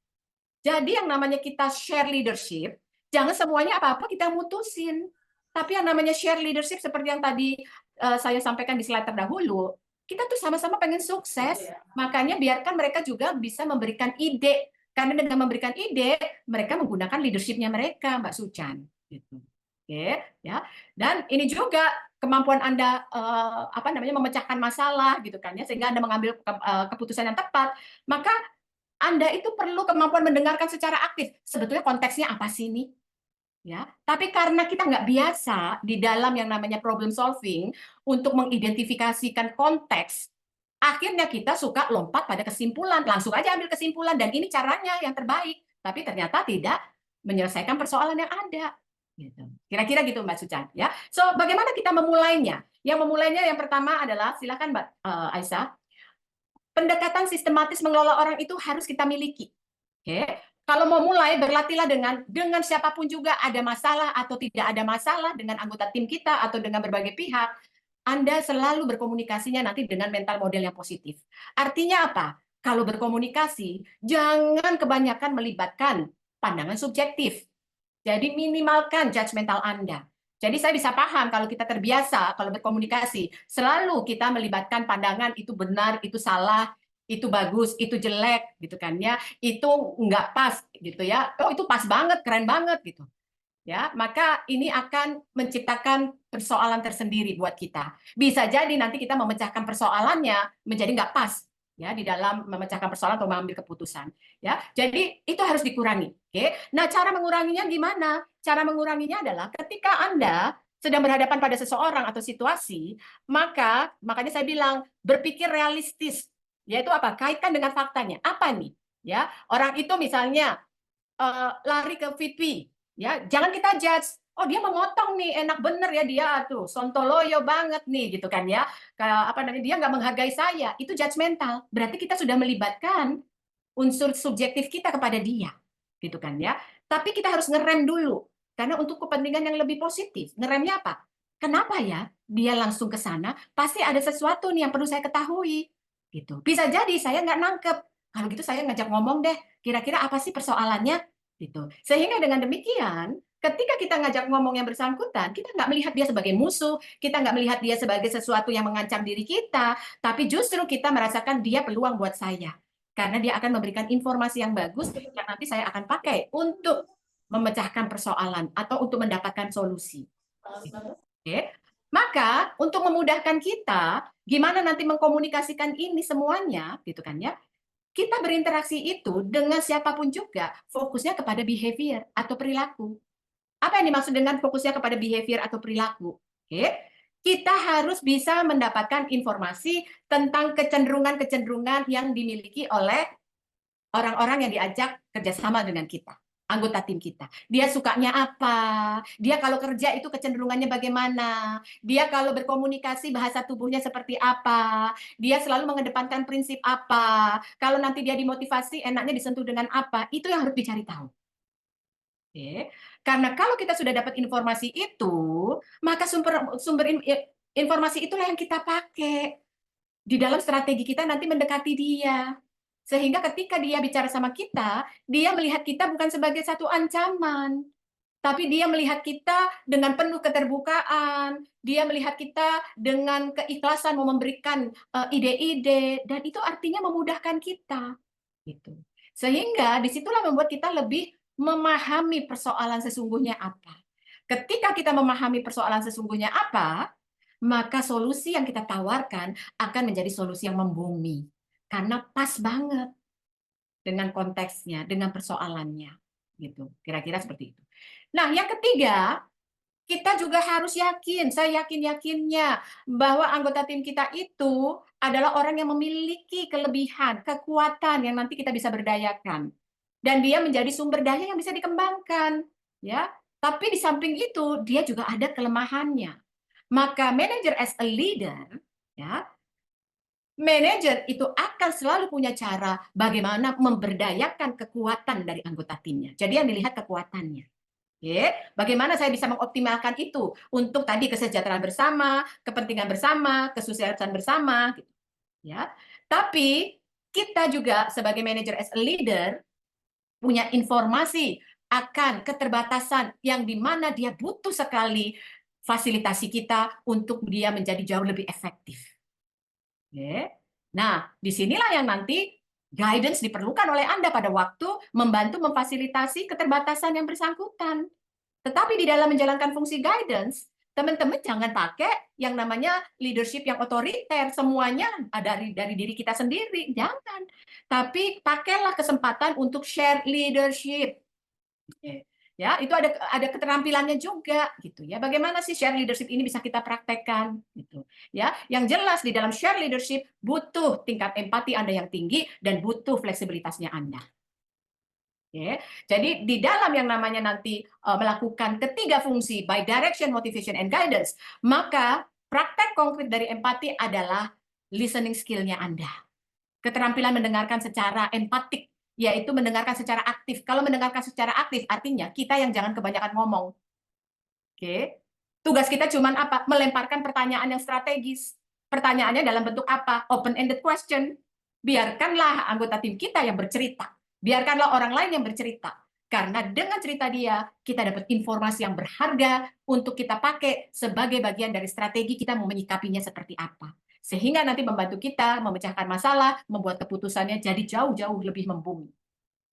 Jadi yang namanya kita share leadership, jangan semuanya apa-apa kita mutusin. Tapi yang namanya share leadership seperti yang tadi saya sampaikan di slide terdahulu, kita tuh sama-sama pengen sukses, makanya biarkan mereka juga bisa memberikan ide. Karena dengan memberikan ide, mereka menggunakan leadership-nya mereka, Mbak Suchan. Gitu. Oke, ya. Dan ini juga kemampuan Anda memecahkan masalah gitu kan ya, sehingga Anda mengambil keputusan yang tepat, maka Anda itu perlu kemampuan mendengarkan secara aktif. Sebetulnya konteksnya apa sih ini? Ya, tapi karena kita nggak biasa di dalam yang namanya problem solving untuk mengidentifikasikan konteks, akhirnya kita suka lompat pada kesimpulan, langsung aja ambil kesimpulan dan ini caranya yang terbaik, tapi ternyata tidak menyelesaikan persoalan yang ada. Gitu. Kira-kira gitu Mbak Suchan. Ya, so bagaimana kita memulainya? Yang memulainya yang pertama adalah silakan Mbak Aisyah. Pendekatan sistematis mengelola orang itu harus kita miliki. Oke, kalau mau mulai berlatihlah dengan siapapun juga, ada masalah atau tidak ada masalah dengan anggota tim kita atau dengan berbagai pihak, Anda selalu berkomunikasinya nanti dengan mental model yang positif. Artinya apa? Kalau berkomunikasi, jangan kebanyakan melibatkan pandangan subjektif. Jadi minimalkan judgmental Anda. Jadi saya bisa paham kalau kita terbiasa, kalau berkomunikasi, selalu kita melibatkan pandangan itu benar, itu salah, itu bagus, itu jelek, gitu kan ya, itu nggak pas, gitu ya. Oh itu pas banget, keren banget, gitu. Ya, maka ini akan menciptakan persoalan tersendiri buat kita. Bisa jadi nanti kita memecahkan persoalannya menjadi nggak pas, ya, di dalam memecahkan persoalan atau mengambil keputusan. Ya, jadi itu harus dikurangi. Oke, nah cara menguranginya gimana? Cara menguranginya adalah ketika Anda sedang berhadapan pada seseorang atau situasi, makanya saya bilang berpikir realistis, yaitu apa? Kaitkan dengan faktanya. Apa nih? Ya, orang itu misalnya lari ke VP, ya, jangan kita judge. Oh dia memotong nih, enak bener ya dia tuh, sontoloyo banget nih gitu kan ya. Kayak apa namanya, dia nggak menghargai saya, itu judgmental. Berarti kita sudah melibatkan unsur subjektif kita kepada dia, gitu kan ya. Tapi kita harus ngerem dulu, karena untuk kepentingan yang lebih positif. Ngeremnya apa? Kenapa ya dia langsung ke sana? Pasti ada sesuatu nih yang perlu saya ketahui, gitu. Bisa jadi saya nggak nangkep. Kalau gitu saya ngajak ngomong deh. Kira-kira apa sih persoalannya? Gitu. Sehingga dengan demikian, ketika kita ngajak ngomong yang bersangkutan, kita nggak melihat dia sebagai musuh, kita nggak melihat dia sebagai sesuatu yang mengancam diri kita, tapi justru kita merasakan dia peluang buat saya. Karena dia akan memberikan informasi yang bagus yang nanti saya akan pakai untuk memecahkan persoalan atau untuk mendapatkan solusi. Oke. Maka untuk memudahkan kita, gimana nanti mengkomunikasikan ini semuanya, gitu kan ya? Kita berinteraksi itu dengan siapapun juga, fokusnya kepada behavior atau perilaku. Apa yang dimaksud dengan fokusnya kepada behavior atau perilaku? Oke. Kita harus bisa mendapatkan informasi tentang kecenderungan-kecenderungan yang dimiliki oleh orang-orang yang diajak kerjasama dengan kita, anggota tim kita. Dia sukanya apa? Dia kalau kerja itu kecenderungannya bagaimana? Dia kalau berkomunikasi bahasa tubuhnya seperti apa? Dia selalu mengedepankan prinsip apa? Kalau nanti dia dimotivasi, enaknya disentuh dengan apa? Itu yang harus dicari tahu. Oke. Karena kalau kita sudah dapat informasi itu, maka sumber informasi itulah yang kita pakai di dalam strategi kita nanti mendekati dia. Sehingga ketika dia bicara sama kita, dia melihat kita bukan sebagai satu ancaman, tapi dia melihat kita dengan penuh keterbukaan, dia melihat kita dengan keikhlasan mau memberikan ide-ide, dan itu artinya memudahkan kita. Gitu. Sehingga disitulah membuat kita lebih memahami persoalan sesungguhnya apa. Ketika kita memahami persoalan sesungguhnya apa, maka solusi yang kita tawarkan akan menjadi solusi yang membumi. Karena pas banget dengan konteksnya, dengan persoalannya. Gitu. Kira-kira seperti itu. Nah, yang ketiga, kita juga harus yakin, saya yakin-yakinnya, bahwa anggota tim kita itu adalah orang yang memiliki kelebihan, kekuatan yang nanti kita bisa berdayakan. Dan dia menjadi sumber daya yang bisa dikembangkan. Ya. Tapi di samping itu, dia juga ada kelemahannya. Maka manager as a leader, ya, manajer itu akan selalu punya cara bagaimana memberdayakan kekuatan dari anggota timnya. Jadi yang dilihat kekuatannya. Oke, bagaimana saya bisa mengoptimalkan itu untuk tadi kesejahteraan bersama, kepentingan bersama, kesuksesan bersama, gitu. Ya. Tapi kita juga sebagai manager as a leader punya informasi akan keterbatasan yang di mana dia butuh sekali fasilitasi kita untuk dia menjadi jauh lebih efektif. Oke. Nah, disinilah yang nanti guidance diperlukan oleh Anda pada waktu membantu memfasilitasi keterbatasan yang bersangkutan. Tetapi di dalam menjalankan fungsi guidance, teman-teman jangan pakai yang namanya leadership yang otoriter, semuanya dari diri kita sendiri, jangan. Tapi pakailah kesempatan untuk share leadership. Ya, itu ada keterampilannya juga gitu ya. Bagaimana sih share leadership ini bisa kita praktekkan gitu ya. Yang jelas di dalam share leadership butuh tingkat empati Anda yang tinggi dan butuh fleksibilitasnya Anda. Oke. Jadi di dalam yang namanya nanti melakukan ketiga fungsi by direction, motivation, and guidance, maka praktek konkret dari empati adalah listening skill-nya Anda. Keterampilan mendengarkan secara empatik, yaitu mendengarkan secara aktif. Kalau mendengarkan secara aktif, artinya kita yang jangan kebanyakan ngomong. Oke. Tugas kita cuma apa? Melemparkan pertanyaan yang strategis. Pertanyaannya dalam bentuk apa? Open-ended question. Biarkanlah anggota tim kita yang bercerita. Biarkanlah orang lain yang bercerita. Karena dengan cerita dia, kita dapat informasi yang berharga untuk kita pakai sebagai bagian dari strategi kita mau menyikapinya seperti apa. Sehingga nanti membantu kita memecahkan masalah, membuat keputusannya jadi jauh-jauh lebih membumi.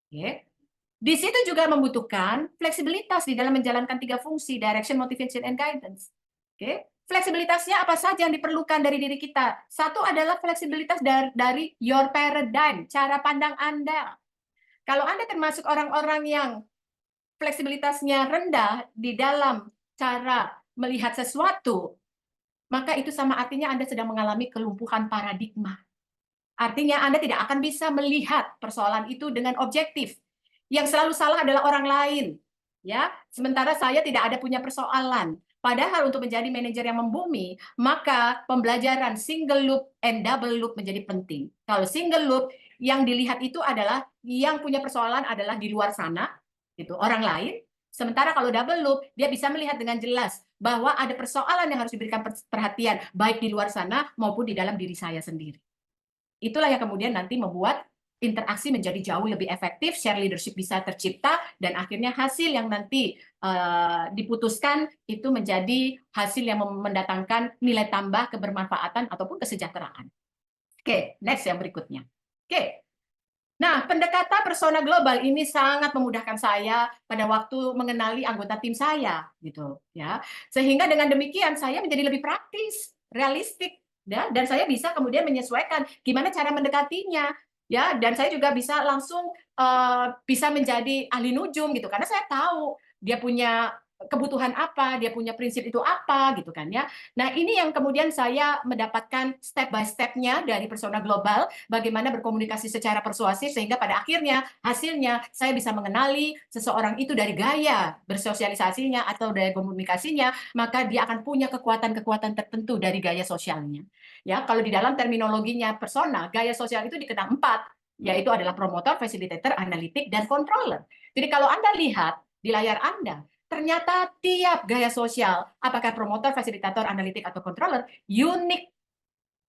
Oke. Di situ juga membutuhkan fleksibilitas di dalam menjalankan tiga fungsi, direction, motivation, and guidance. Oke. Fleksibilitasnya apa saja yang diperlukan dari diri kita? Satu adalah fleksibilitas dari your paradigm, cara pandang Anda. Kalau Anda termasuk orang-orang yang fleksibilitasnya rendah di dalam cara melihat sesuatu, maka itu sama artinya Anda sedang mengalami kelumpuhan paradigma. Artinya Anda tidak akan bisa melihat persoalan itu dengan objektif. Yang selalu salah adalah orang lain. Ya, sementara saya tidak ada punya persoalan. Padahal untuk menjadi manajer yang membumi, maka pembelajaran single loop and double loop menjadi penting. Kalau single loop, yang dilihat itu adalah yang punya persoalan adalah di luar sana, gitu, orang lain. Sementara kalau double loop, dia bisa melihat dengan jelas bahwa ada persoalan yang harus diberikan perhatian, baik di luar sana maupun di dalam diri saya sendiri. Itulah yang kemudian nanti membuat interaksi menjadi jauh lebih efektif, share leadership bisa tercipta, dan akhirnya hasil yang nanti diputuskan itu menjadi hasil yang mendatangkan nilai tambah kebermanfaatan ataupun kesejahteraan. Oke, next yang berikutnya. Oke. Nah, pendekatan persona global ini sangat memudahkan saya pada waktu mengenali anggota tim saya, gitu ya. Sehingga dengan demikian saya menjadi lebih praktis, realistik, ya, dan saya bisa kemudian menyesuaikan gimana cara mendekatinya, ya. Dan saya juga bisa langsung bisa menjadi ahli nujum, gitu, karena saya tahu dia punya kebutuhan apa, dia punya prinsip itu apa, gitu kan ya. Nah, ini yang kemudian saya mendapatkan step by step-nya dari persona global, bagaimana berkomunikasi secara persuasif sehingga pada akhirnya hasilnya saya bisa mengenali seseorang itu dari gaya bersosialisasinya atau dari komunikasinya, maka dia akan punya kekuatan-kekuatan tertentu dari gaya sosialnya. Ya, kalau di dalam terminologinya persona, gaya sosial itu dikenal 4, yaitu adalah promotor, facilitator, analitik, dan controller. Jadi kalau Anda lihat di layar Anda, ternyata tiap gaya sosial, apakah promotor, fasilitator, analitik, atau controller, unik,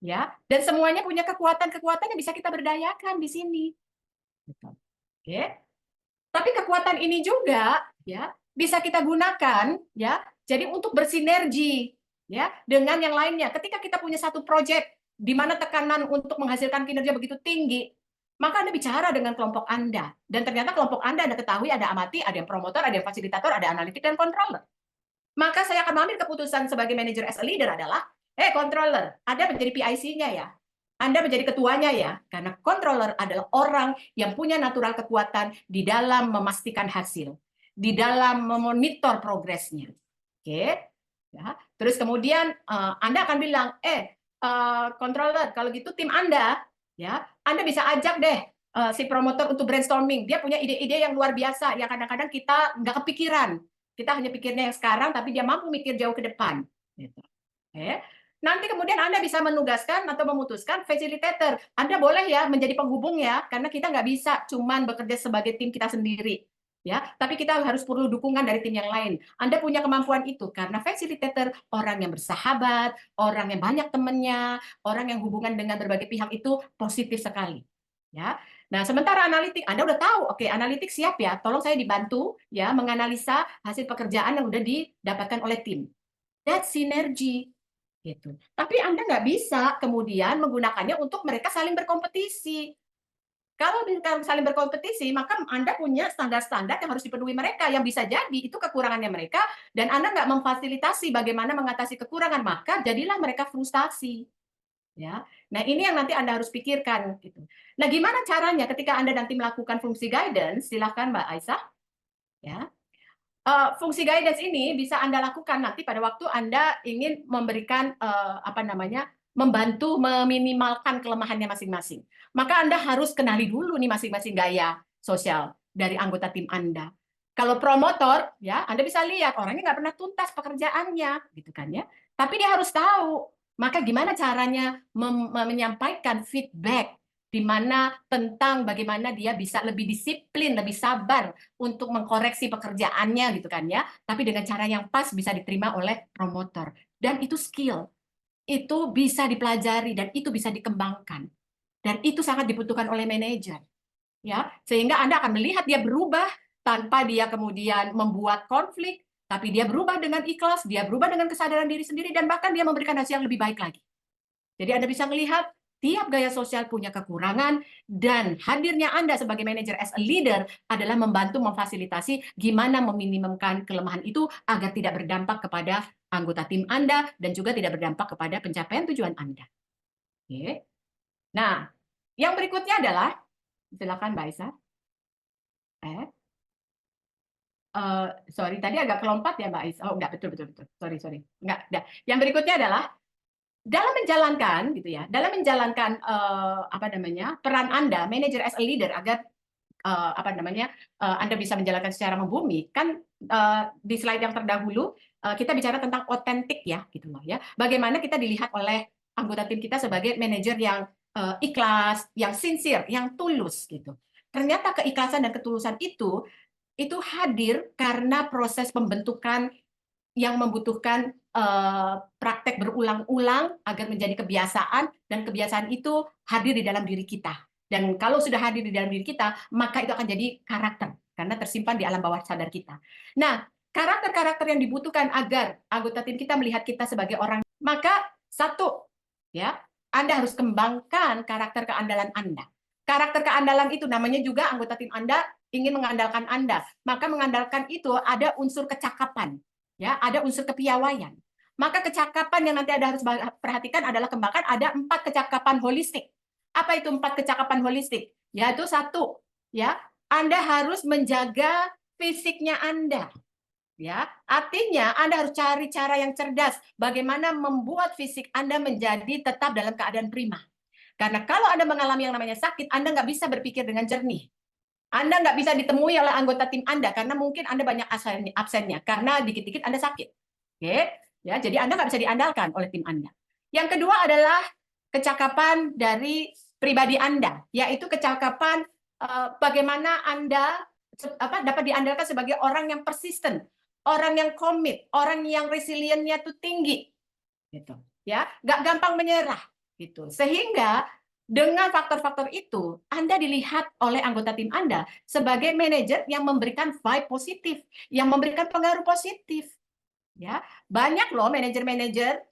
ya, dan semuanya punya kekuatan-kekuatan yang bisa kita berdayakan di sini. Oke. Tapi kekuatan ini juga, ya, bisa kita gunakan, ya, jadi untuk bersinergi, ya, dengan yang lainnya. Ketika kita punya satu proyek di mana tekanan untuk menghasilkan kinerja begitu tinggi, maka Anda bicara dengan kelompok Anda. Dan ternyata kelompok Anda ketahui ada amati, ada yang promotor, ada yang fasilitator, ada analitik, dan controller. Maka saya akan mengambil keputusan sebagai manager as a leader adalah, controller, Anda menjadi PIC-nya ya. Anda menjadi ketuanya ya. Karena controller adalah orang yang punya natural kekuatan di dalam memastikan hasil. Di dalam memonitor progresnya. Oke, ya. Terus kemudian Anda akan bilang, controller, kalau gitu tim Anda, ya, Anda bisa ajak deh si promotor untuk brainstorming. Dia punya ide-ide yang luar biasa, yang kadang-kadang kita nggak kepikiran. Kita hanya pikirnya yang sekarang, tapi dia mampu mikir jauh ke depan. Gitu. Oke. Nanti kemudian Anda bisa menugaskan atau memutuskan facilitator. Anda boleh ya menjadi penghubung ya, karena kita nggak bisa cuman bekerja sebagai tim kita sendiri. Ya, tapi kita harus perlu dukungan dari tim yang lain. Anda punya kemampuan itu karena facilitator orang yang bersahabat, orang yang banyak temannya, orang yang hubungan dengan berbagai pihak itu positif sekali. Ya. Nah, sementara analitik Anda udah tahu, oke, analitik siap ya, tolong saya dibantu ya menganalisa hasil pekerjaan yang udah didapatkan oleh tim. That's sinergi gitu. Tapi Anda nggak bisa kemudian menggunakannya untuk mereka saling berkompetisi. Kalau saling berkompetisi, maka Anda punya standar-standar yang harus dipenuhi mereka, yang bisa jadi itu kekurangannya mereka, dan Anda nggak memfasilitasi bagaimana mengatasi kekurangan, maka jadilah mereka frustasi. Ya, nah ini yang nanti Anda harus pikirkan. Gitu. Nah, gimana caranya ketika Anda nanti melakukan fungsi guidance? Silahkan Mbak Aisyah. Ya. Fungsi guidance ini bisa Anda lakukan nanti pada waktu Anda ingin memberikan membantu meminimalkan kelemahannya masing-masing. Maka Anda harus kenali dulu nih masing-masing gaya sosial dari anggota tim Anda. Kalau promotor, ya Anda bisa lihat orangnya nggak pernah tuntas pekerjaannya, gitu kan ya. Tapi dia harus tahu. Maka gimana caranya menyampaikan feedback di mana tentang bagaimana dia bisa lebih disiplin, lebih sabar untuk mengkoreksi pekerjaannya gitu kan ya. Tapi dengan cara yang pas bisa diterima oleh promotor. Dan itu skill. Itu bisa dipelajari dan itu bisa dikembangkan. Dan itu sangat dibutuhkan oleh manajer. Ya, sehingga Anda akan melihat dia berubah tanpa dia kemudian membuat konflik, tapi dia berubah dengan ikhlas, dia berubah dengan kesadaran diri sendiri dan bahkan dia memberikan hasil yang lebih baik lagi. Jadi Anda bisa melihat tiap gaya sosial punya kekurangan dan hadirnya Anda sebagai manajer as a leader adalah membantu memfasilitasi gimana meminimumkan kelemahan itu agar tidak berdampak kepada anggota tim Anda dan juga tidak berdampak kepada pencapaian tujuan Anda. Oke. Nah, yang berikutnya adalah, silakan Mbak Aisyah. Sorry, tadi agak kelompat ya Mbak Aisyah. Oh, enggak, betul. Sorry. Enggak, enggak. Yang berikutnya adalah dalam menjalankan gitu ya, peran Anda manager as a leader agar Anda bisa menjalankan secara membumi, kan di slide yang terdahulu kita bicara tentang otentik ya gitu loh ya. Bagaimana kita dilihat oleh anggota tim kita sebagai manajer yang ikhlas, yang sincere, yang tulus gitu. Ternyata keikhlasan dan ketulusan itu hadir karena proses pembentukan yang membutuhkan praktek berulang-ulang agar menjadi kebiasaan, dan kebiasaan itu hadir di dalam diri kita. Dan kalau sudah hadir di dalam diri kita, maka itu akan jadi karakter, karena tersimpan di alam bawah sadar kita. Nah, karakter-karakter yang dibutuhkan agar anggota tim kita melihat kita sebagai orang, maka satu, ya, Anda harus kembangkan karakter keandalan Anda. Karakter keandalan itu namanya juga anggota tim Anda ingin mengandalkan Anda. Maka mengandalkan itu ada unsur kecakapan. Ya, ada unsur kepiawaian. Maka kecakapan yang nanti Anda harus perhatikan adalah kembangkan ada 4 kecakapan holistik. Apa itu 4 kecakapan holistik? Yaitu 1, ya, Anda harus menjaga fisiknya Anda. Ya, artinya Anda harus cari cara yang cerdas bagaimana membuat fisik Anda menjadi tetap dalam keadaan prima. Karena kalau Anda mengalami yang namanya sakit, Anda nggak bisa berpikir dengan jernih. Anda nggak bisa ditemui oleh anggota tim Anda karena mungkin Anda banyak absennya karena dikit-dikit Anda sakit. Oke, ya, jadi Anda nggak bisa diandalkan oleh tim Anda. Yang kedua adalah kecakapan dari pribadi Anda, yaitu kecakapan bagaimana Anda dapat diandalkan sebagai orang yang persisten, orang yang komit, orang yang resiliennya itu tinggi, gitu. Ya, nggak gampang menyerah, gitu. Sehingga dengan faktor-faktor itu, Anda dilihat oleh anggota tim Anda sebagai manajer yang memberikan vibe positif, yang memberikan pengaruh positif. Ya, banyak loh manajer-manajer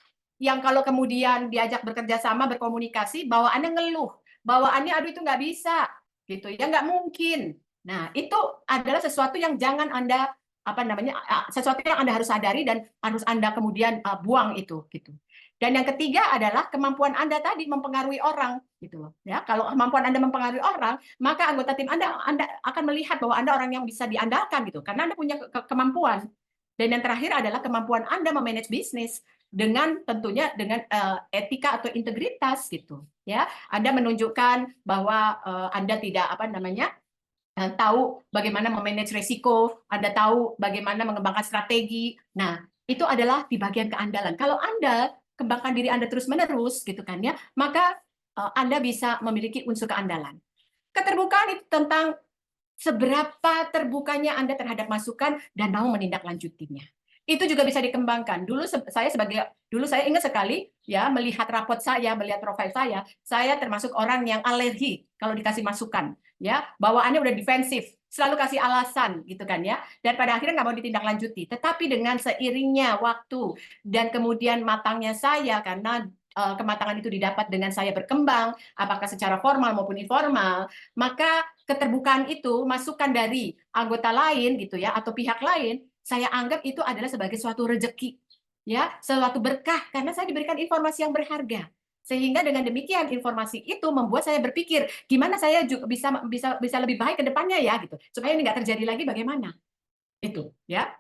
yang kalau kemudian diajak bekerja sama, berkomunikasi, bawaannya ngeluh, bawaannya aduh itu nggak bisa, gitu ya, nggak mungkin. Nah, itu adalah sesuatu yang jangan Anda sesuatu yang Anda harus sadari dan harus Anda kemudian buang itu, gitu. Dan yang ketiga adalah kemampuan Anda tadi mempengaruhi orang, gitu loh. Ya, kalau kemampuan Anda mempengaruhi orang, maka anggota tim Anda akan melihat bahwa Anda orang yang bisa diandalkan, gitu. Karena Anda punya kemampuan. Dan yang terakhir adalah kemampuan Anda memanage bisnis dengan tentunya dengan etika atau integritas gitu ya. Anda menunjukkan bahwa Anda tidak tahu bagaimana memanage risiko, Anda tahu bagaimana mengembangkan strategi. Nah, itu adalah di bagian keandalan. Kalau Anda kembangkan diri Anda terus-menerus gitu kan ya, maka Anda bisa memiliki unsur keandalan. Keterbukaan itu tentang seberapa terbukanya Anda terhadap masukan dan mau menindaklanjutinya. Itu juga bisa dikembangkan. Dulu saya ingat sekali ya melihat rapot saya, melihat profil saya termasuk orang yang alergi kalau dikasih masukan, ya. Bawaannya udah defensif, selalu kasih alasan gitu kan ya. Dan pada akhirnya nggak mau ditindaklanjuti. Tetapi dengan seiringnya waktu dan kemudian matangnya saya karena kematangan itu didapat dengan saya berkembang, apakah secara formal maupun informal, maka keterbukaan itu masukan dari anggota lain gitu ya atau pihak lain, saya anggap itu adalah sebagai suatu rezeki ya, suatu berkah karena saya diberikan informasi yang berharga. Sehingga dengan demikian informasi itu membuat saya berpikir gimana saya juga bisa lebih baik ke depannya ya gitu. Supaya ini nggak terjadi lagi bagaimana. Itu ya.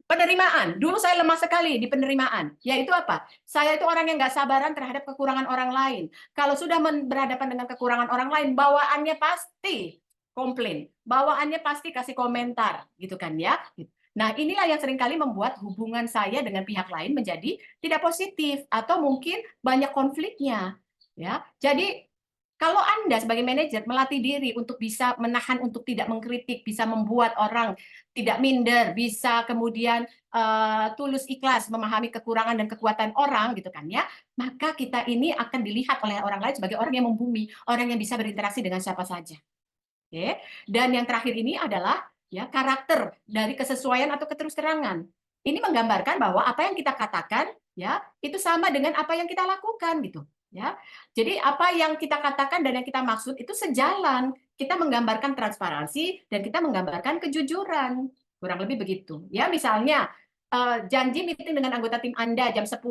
Penerimaan. Dulu saya lemah sekali di penerimaan. Yaitu apa? Saya itu orang yang nggak sabaran terhadap kekurangan orang lain. Kalau sudah berhadapan dengan kekurangan orang lain, bawaannya pasti komplain. Bawaannya pasti kasih komentar. Gitu kan ya. Nah, inilah yang seringkali membuat hubungan saya dengan pihak lain menjadi tidak positif. Atau mungkin banyak konfliknya. Ya, jadi kalau Anda sebagai manajer melatih diri untuk bisa menahan untuk tidak mengkritik, bisa membuat orang tidak minder, bisa kemudian tulus ikhlas memahami kekurangan dan kekuatan orang gitu kan ya, maka kita ini akan dilihat oleh orang lain sebagai orang yang membumi, orang yang bisa berinteraksi dengan siapa saja. Oke. Dan yang terakhir ini adalah ya karakter dari kesesuaian atau keterus-terangan. Ini menggambarkan bahwa apa yang kita katakan ya itu sama dengan apa yang kita lakukan gitu. Ya, jadi apa yang kita katakan dan yang kita maksud itu sejalan. Kita menggambarkan transparansi dan kita menggambarkan kejujuran. Kurang lebih begitu. Ya, misalnya janji meeting dengan anggota tim Anda jam 10,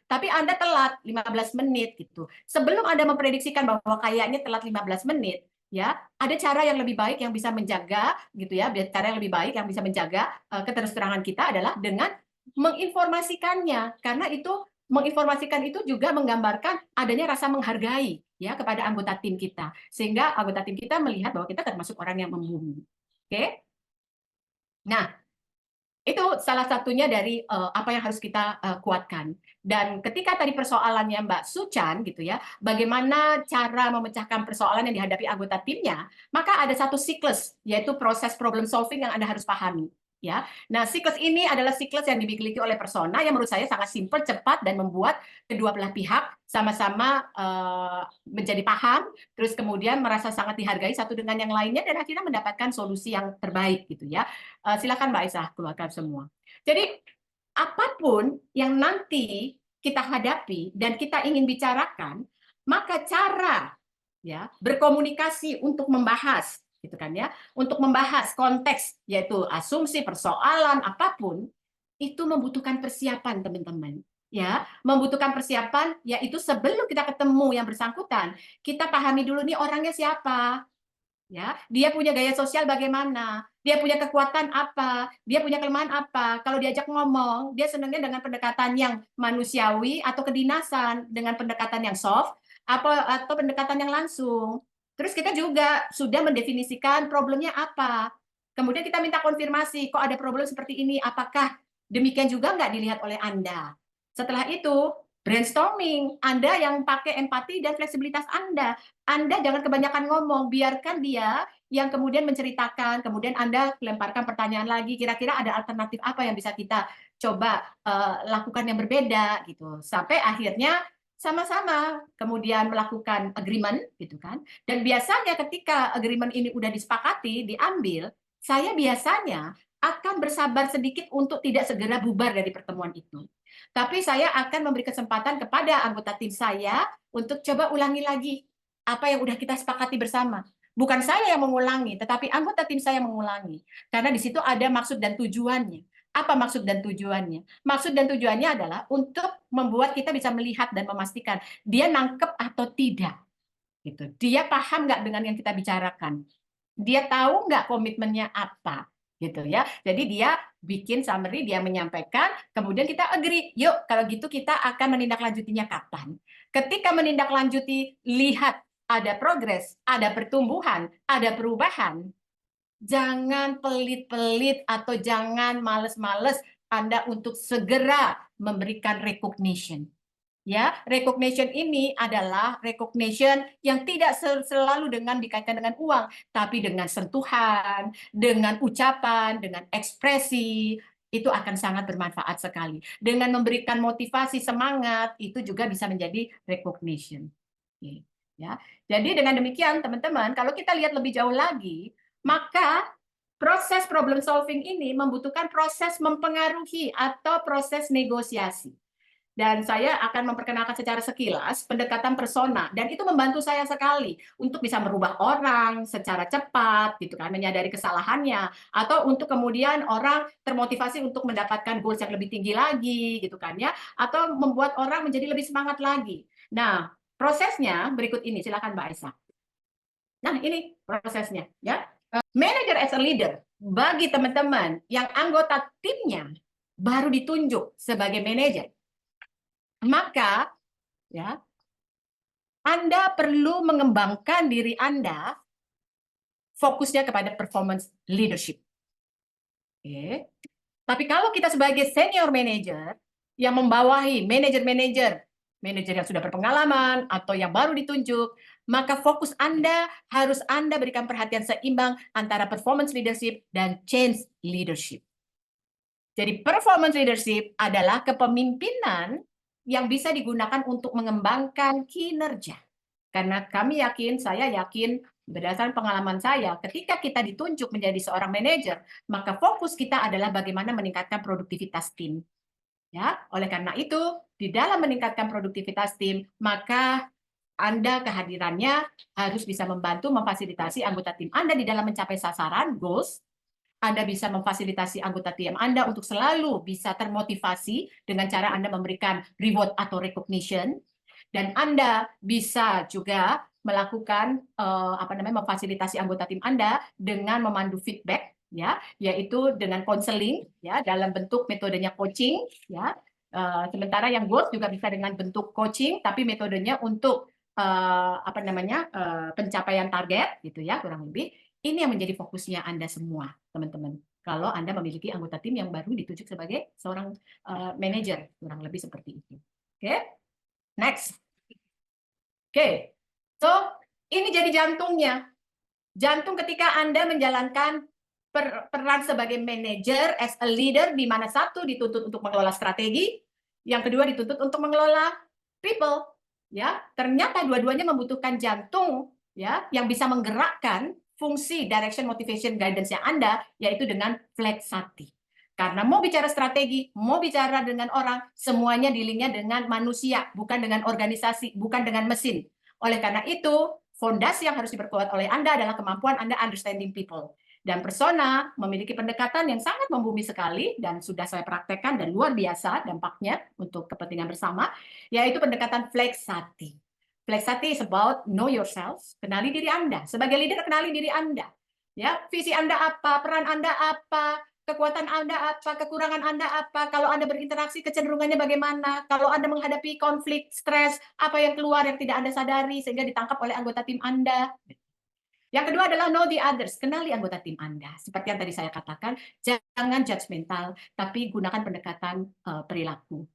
tapi Anda telat 15 menit gitu. Sebelum Anda memprediksikan bahwa kayaknya telat 15 menit, ya, ada cara yang lebih baik yang bisa menjaga gitu ya. Cara yang lebih baik yang bisa menjaga keterus-terangan kita adalah dengan menginformasikannya, karena itu menginformasikan itu juga menggambarkan adanya rasa menghargai ya kepada anggota tim kita, sehingga anggota tim kita melihat bahwa kita termasuk orang yang membumi. Oke? Nah, itu salah satunya dari apa yang harus kita kuatkan. Dan ketika tadi persoalannya Mbak Suchan gitu ya, bagaimana cara memecahkan persoalan yang dihadapi anggota timnya, maka ada satu siklus, yaitu proses problem solving yang Anda harus pahami. Ya, nah siklus ini adalah siklus yang dimiliki oleh persona yang menurut saya sangat simpel, cepat, dan membuat kedua belah pihak sama-sama menjadi paham, terus kemudian merasa sangat dihargai satu dengan yang lainnya, dan akhirnya mendapatkan solusi yang terbaik gitu ya. Silakan Mbak Aisyah keluarkan semua. Jadi apapun yang nanti kita hadapi dan kita ingin bicarakan, maka cara ya berkomunikasi untuk membahas gitu kan ya, untuk membahas konteks yaitu asumsi, persoalan apapun itu membutuhkan persiapan teman-teman ya, membutuhkan persiapan yaitu sebelum kita ketemu yang bersangkutan kita pahami dulu nih orangnya siapa ya, dia punya gaya sosial bagaimana, dia punya kekuatan apa, dia punya kelemahan apa, kalau diajak ngomong dia senangnya dengan pendekatan yang manusiawi atau kedinasan, dengan pendekatan yang soft atau pendekatan yang langsung. Terus kita juga sudah mendefinisikan problemnya apa. Kemudian kita minta konfirmasi, kok ada problem seperti ini, apakah demikian juga nggak dilihat oleh Anda? Setelah itu, brainstorming, Anda yang pakai empati dan fleksibilitas Anda. Anda jangan kebanyakan ngomong, biarkan dia yang kemudian menceritakan, kemudian Anda lemparkan pertanyaan lagi, kira-kira ada alternatif apa yang bisa kita coba lakukan yang berbeda, gitu. Sampai akhirnya sama-sama kemudian melakukan agreement gitu kan. Dan biasanya ketika agreement ini udah disepakati, diambil, saya biasanya akan bersabar sedikit untuk tidak segera bubar dari pertemuan itu. Tapi saya akan memberi kesempatan kepada anggota tim saya untuk coba ulangi lagi apa yang udah kita sepakati bersama. Bukan saya yang mengulangi, tetapi anggota tim saya mengulangi. Karena di situ ada maksud dan tujuannya. Apa maksud dan tujuannya? Maksud dan tujuannya adalah untuk membuat kita bisa melihat dan memastikan dia nangkep atau tidak. Gitu. Dia paham nggak dengan yang kita bicarakan? Dia tahu nggak komitmennya apa? gitu ya. Jadi dia bikin summary, dia menyampaikan, kemudian kita agree, yuk kalau gitu kita akan menindaklanjutinya kapan. Ketika menindaklanjuti, lihat ada progres, ada pertumbuhan, ada perubahan, jangan pelit-pelit atau jangan males-males Anda untuk segera memberikan recognition. Ya, recognition ini adalah recognition yang tidak selalu dikaitkan dengan uang, tapi dengan sentuhan, dengan ucapan, dengan ekspresi, itu akan sangat bermanfaat sekali. Dengan memberikan motivasi, semangat, itu juga bisa menjadi recognition. Oke, ya. Jadi dengan demikian, teman-teman, kalau kita lihat lebih jauh lagi, maka proses problem solving ini membutuhkan proses mempengaruhi atau proses negosiasi. Dan saya akan memperkenalkan secara sekilas pendekatan persona, dan itu membantu saya sekali untuk bisa merubah orang secara cepat, gitu kan, menyadari kesalahannya, atau untuk kemudian orang termotivasi untuk mendapatkan goals yang lebih tinggi lagi, gitu kan ya, atau membuat orang menjadi lebih semangat lagi. Nah, prosesnya berikut ini, silakan Mbak Aisyah. Nah, ini prosesnya, ya. Manager as a leader, bagi teman-teman yang anggota timnya baru ditunjuk sebagai manajer, maka ya Anda perlu mengembangkan diri Anda fokusnya kepada performance leadership. Oke. Tapi kalau kita sebagai senior manager yang membawahi manajer-manajer yang sudah berpengalaman atau yang baru ditunjuk, maka fokus Anda harus Anda berikan perhatian seimbang antara performance leadership dan change leadership. Jadi performance leadership adalah kepemimpinan yang bisa digunakan untuk mengembangkan kinerja. Karena kami yakin, saya yakin, berdasarkan pengalaman saya, ketika kita ditunjuk menjadi seorang manajer, maka fokus kita adalah bagaimana meningkatkan produktivitas tim. Ya, oleh karena itu, di dalam meningkatkan produktivitas tim, maka Anda kehadirannya harus bisa membantu memfasilitasi anggota tim Anda di dalam mencapai sasaran, goals. Anda bisa memfasilitasi anggota tim Anda untuk selalu bisa termotivasi dengan cara Anda memberikan reward atau recognition, dan Anda bisa juga melakukan memfasilitasi anggota tim Anda dengan memandu feedback, ya, yaitu dengan konseling, ya, dalam bentuk metodenya coaching, ya. Sementara yang goals juga bisa dengan bentuk coaching, tapi metodenya untuk pencapaian target, gitu ya, kurang lebih. Ini yang menjadi fokusnya Anda semua, teman-teman. Kalau Anda memiliki anggota tim yang baru ditunjuk sebagai seorang manajer, kurang lebih seperti itu. Oke, next. Oke, so ini jadi jantungnya. Jantung ketika Anda menjalankan peran sebagai manajer, as a leader, di mana satu dituntut untuk mengelola strategi, yang kedua dituntut untuk mengelola people. Ya, ternyata dua-duanya membutuhkan jantung, ya, yang bisa menggerakkan fungsi direction, motivation, guidance yang Anda, yaitu dengan fleksati. Karena mau bicara strategi, mau bicara dengan orang, semuanya dealingnya dengan manusia, bukan dengan organisasi, bukan dengan mesin. Oleh karena itu, fondasi yang harus diperkuat oleh Anda adalah kemampuan Anda understanding people. Dan persona memiliki pendekatan yang sangat membumi sekali, dan sudah saya praktekkan dan luar biasa dampaknya untuk kepentingan bersama, yaitu pendekatan fleksati. Fleksati is about know yourself, kenali diri Anda. Sebagai leader, kenali diri Anda. Ya, visi Anda apa, peran Anda apa, kekuatan Anda apa, kekurangan Anda apa, kalau Anda berinteraksi kecenderungannya bagaimana, kalau Anda menghadapi konflik, stres, apa yang keluar yang tidak Anda sadari sehingga ditangkap oleh anggota tim Anda. Yang kedua adalah know the others, kenali anggota tim Anda. Seperti yang tadi saya katakan, jangan judgmental, tapi gunakan pendekatan perilaku.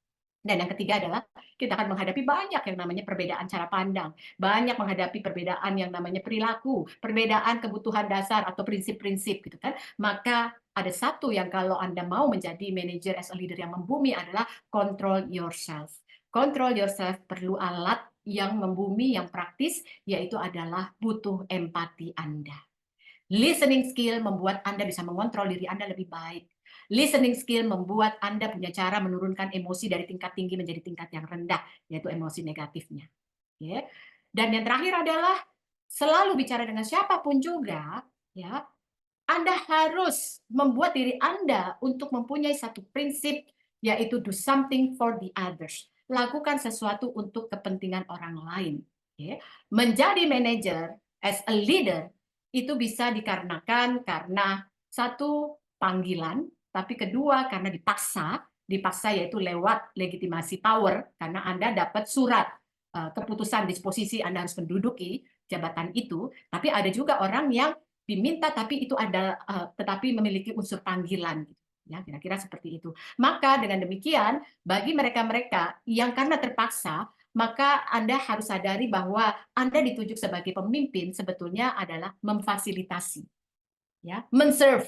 Dan yang ketiga adalah kita akan menghadapi banyak yang namanya perbedaan cara pandang, banyak menghadapi perbedaan yang namanya perilaku, perbedaan kebutuhan dasar atau prinsip-prinsip, gitu kan. Maka ada satu yang kalau Anda mau menjadi manager as a leader yang membumi adalah control yourself. Control yourself perlu alat yang membumi, yang praktis, yaitu adalah butuh empati Anda. Listening skill membuat Anda bisa mengontrol diri Anda lebih baik. Listening skill membuat Anda punya cara menurunkan emosi dari tingkat tinggi menjadi tingkat yang rendah, yaitu emosi negatifnya. Ya. Dan yang terakhir adalah selalu bicara dengan siapapun juga, ya. Anda harus membuat diri Anda untuk mempunyai satu prinsip, yaitu do something for the others. Lakukan sesuatu untuk kepentingan orang lain. Ya. Menjadi manajer as a leader itu bisa dikarenakan karena satu, panggilan, tapi kedua karena dipaksa yaitu lewat legitimasi power, karena Anda dapat surat keputusan disposisi Anda harus menduduki jabatan itu, tapi ada juga orang yang diminta tapi itu ada tetapi memiliki unsur panggilan, ya kira-kira seperti itu. Maka dengan demikian bagi mereka-mereka yang karena terpaksa, maka Anda harus sadari bahwa Anda ditunjuk sebagai pemimpin sebetulnya adalah memfasilitasi, ya, menserve,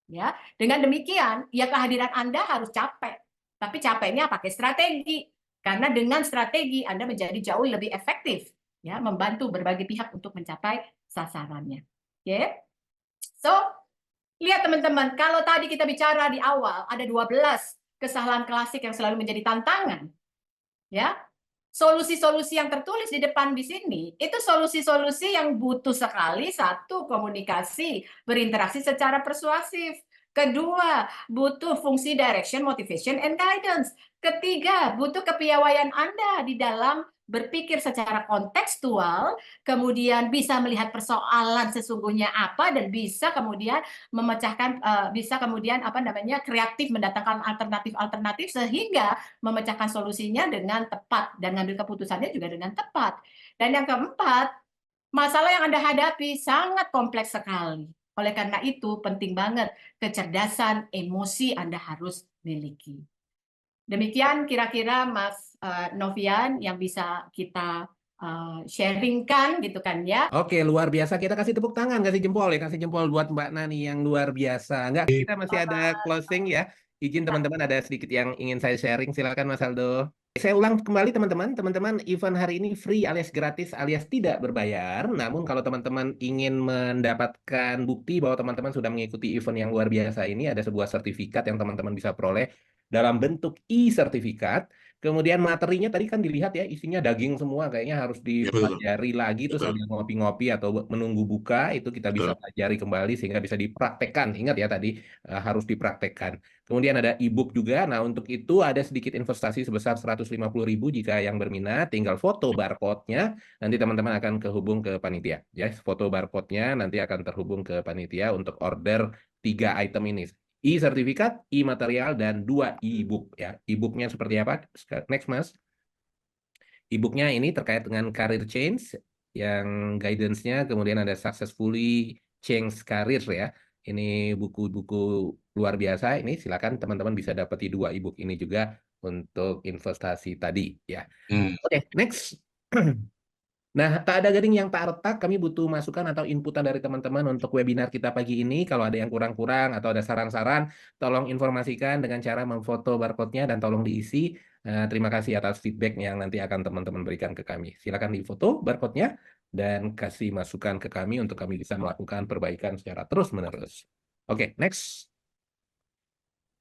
ya. Dengan demikian, ya kehadiran Anda harus capek, tapi capeknya pakai strategi, karena dengan strategi Anda menjadi jauh lebih efektif, ya, membantu berbagai pihak untuk mencapai sasarannya. Oke, so lihat teman-teman, kalau tadi kita bicara di awal ada 12 kesalahan klasik yang selalu menjadi tantangan, ya. Solusi-solusi yang tertulis di depan di sini itu solusi-solusi yang butuh sekali, satu, komunikasi, berinteraksi secara persuasif. Kedua, butuh fungsi direction, motivation, and guidance. Ketiga, butuh kepiawaian Anda di dalam berpikir secara kontekstual, kemudian bisa melihat persoalan sesungguhnya apa, dan bisa kemudian memecahkan, bisa kemudian kreatif mendatangkan alternatif-alternatif sehingga memecahkan solusinya dengan tepat dan ngambil keputusannya juga dengan tepat. Dan yang keempat, masalah yang Anda hadapi sangat kompleks sekali. Oleh karena itu penting banget kecerdasan emosi Anda harus miliki. Demikian kira-kira Mas Novian yang bisa kita sharingkan gitu kan ya.
Oke, luar biasa. Kita kasih tepuk tangan, kasih jempol ya, kasih jempol buat Mbak Nani yang luar biasa. Enggak, kita masih ada closing ya. Izin teman-teman ada sedikit yang ingin saya sharing. Silakan Mas Aldo. Saya ulang kembali teman-teman. Teman-teman, event hari ini free alias gratis alias tidak berbayar. Namun kalau teman-teman ingin mendapatkan bukti bahwa teman-teman sudah mengikuti event yang luar biasa ini, ada sebuah sertifikat yang teman-teman bisa peroleh dalam bentuk e-sertifikat. Kemudian materinya tadi kan dilihat ya, isinya daging semua, kayaknya harus dipelajari lagi tuh sambil ngopi-ngopi atau menunggu buka, itu kita bisa pelajari kembali sehingga bisa dipraktekkan. Ingat ya tadi harus dipraktekkan. Kemudian ada e-book juga. Nah, untuk itu ada sedikit investasi sebesar 150.000 jika yang berminat, tinggal foto barcode-nya, nanti teman-teman akan kehubung ke panitia. Ya, foto barcode-nya nanti akan terhubung ke panitia untuk order 3 item ini. E-sertifikat, e-material, dan 2 e-book ya. E-booknya seperti apa? Next, Mas. E-booknya ini terkait dengan career change, yang guidance-nya, kemudian ada successfully change career ya. Ini buku-buku luar biasa. Ini silakan teman-teman bisa dapati 2 e-book ini juga untuk investasi tadi ya. Oke, next. Nah, tak ada gading yang tak retak, kami butuh masukan atau inputan dari teman-teman untuk webinar kita pagi ini. Kalau ada yang kurang-kurang atau ada saran-saran, tolong informasikan dengan cara memfoto barcode-nya dan tolong diisi. Terima kasih atas feedback yang nanti akan teman-teman berikan ke kami. Silakan difoto barcode-nya dan kasih masukan ke kami untuk kami bisa melakukan perbaikan secara terus-menerus. Oke, next.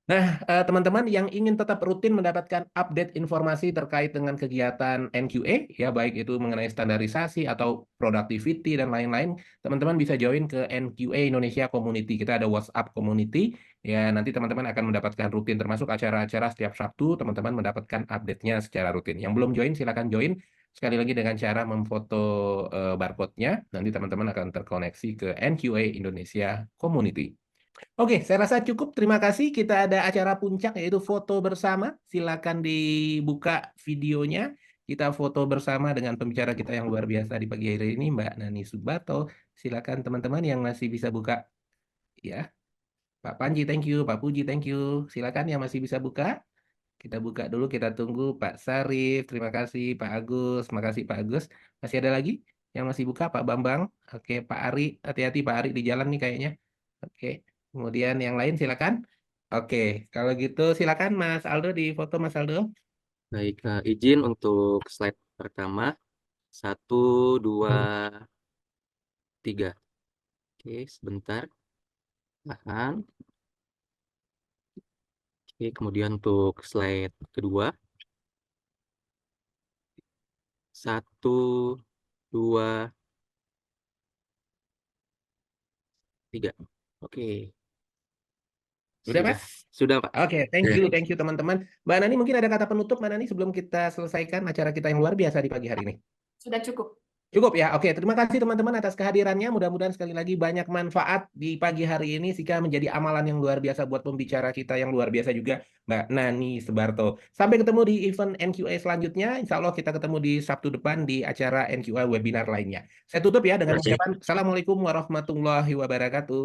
Nah, teman-teman yang ingin tetap rutin mendapatkan update informasi terkait dengan kegiatan NQA, ya baik itu mengenai standarisasi atau productivity dan lain-lain, teman-teman bisa join ke NQA Indonesia Community. Kita ada WhatsApp Community, ya nanti teman-teman akan mendapatkan rutin, termasuk acara-acara setiap Sabtu, teman-teman mendapatkan update-nya secara rutin. Yang belum join, silakan join. Sekali lagi dengan cara memfoto barcode-nya, nanti teman-teman akan terkoneksi ke NQA Indonesia Community. Oke, saya rasa cukup. Terima kasih. Kita ada acara puncak yaitu foto bersama. Silakan dibuka videonya. Kita foto bersama dengan pembicara kita yang luar biasa di pagi hari ini, Mbak Nani Subato. Silakan teman-teman yang masih bisa buka. Ya, Pak Panji, thank you. Pak Puji, thank you. Silakan yang masih bisa buka. Kita buka dulu, kita tunggu Pak Sarif. Terima kasih Pak Agus. Makasih Pak Agus. Masih ada lagi yang masih buka? Pak Bambang. Oke, Pak Ari. Hati-hati Pak Ari di jalan nih kayaknya. Oke. Kemudian yang lain silakan. Oke, kalau gitu silakan Mas Aldo di foto Mas Aldo.
Baik, izin untuk slide pertama. 1, 2, 3. Oke, sebentar. Tahan. Oke, kemudian untuk slide kedua. 1, 2, 3. Oke.
Sudah, Mas?
Sudah, Pak.
Oke, thank you teman-teman. Mbak Nani mungkin ada kata penutup Mbak Nani sebelum kita selesaikan acara kita yang luar biasa di pagi hari ini.
Sudah cukup.
Cukup ya. Oke, terima kasih teman-teman atas kehadirannya. Mudah-mudahan sekali lagi banyak manfaat di pagi hari ini sehingga menjadi amalan yang luar biasa buat pembicara kita yang luar biasa juga, Mbak Nani Sebarto. Sampai ketemu di event NQA selanjutnya. Insya Allah kita ketemu di Sabtu depan di acara NQA webinar lainnya. Saya tutup ya dengan
Terima kasih.
ucapan Assalamualaikum warahmatullahi wabarakatuh.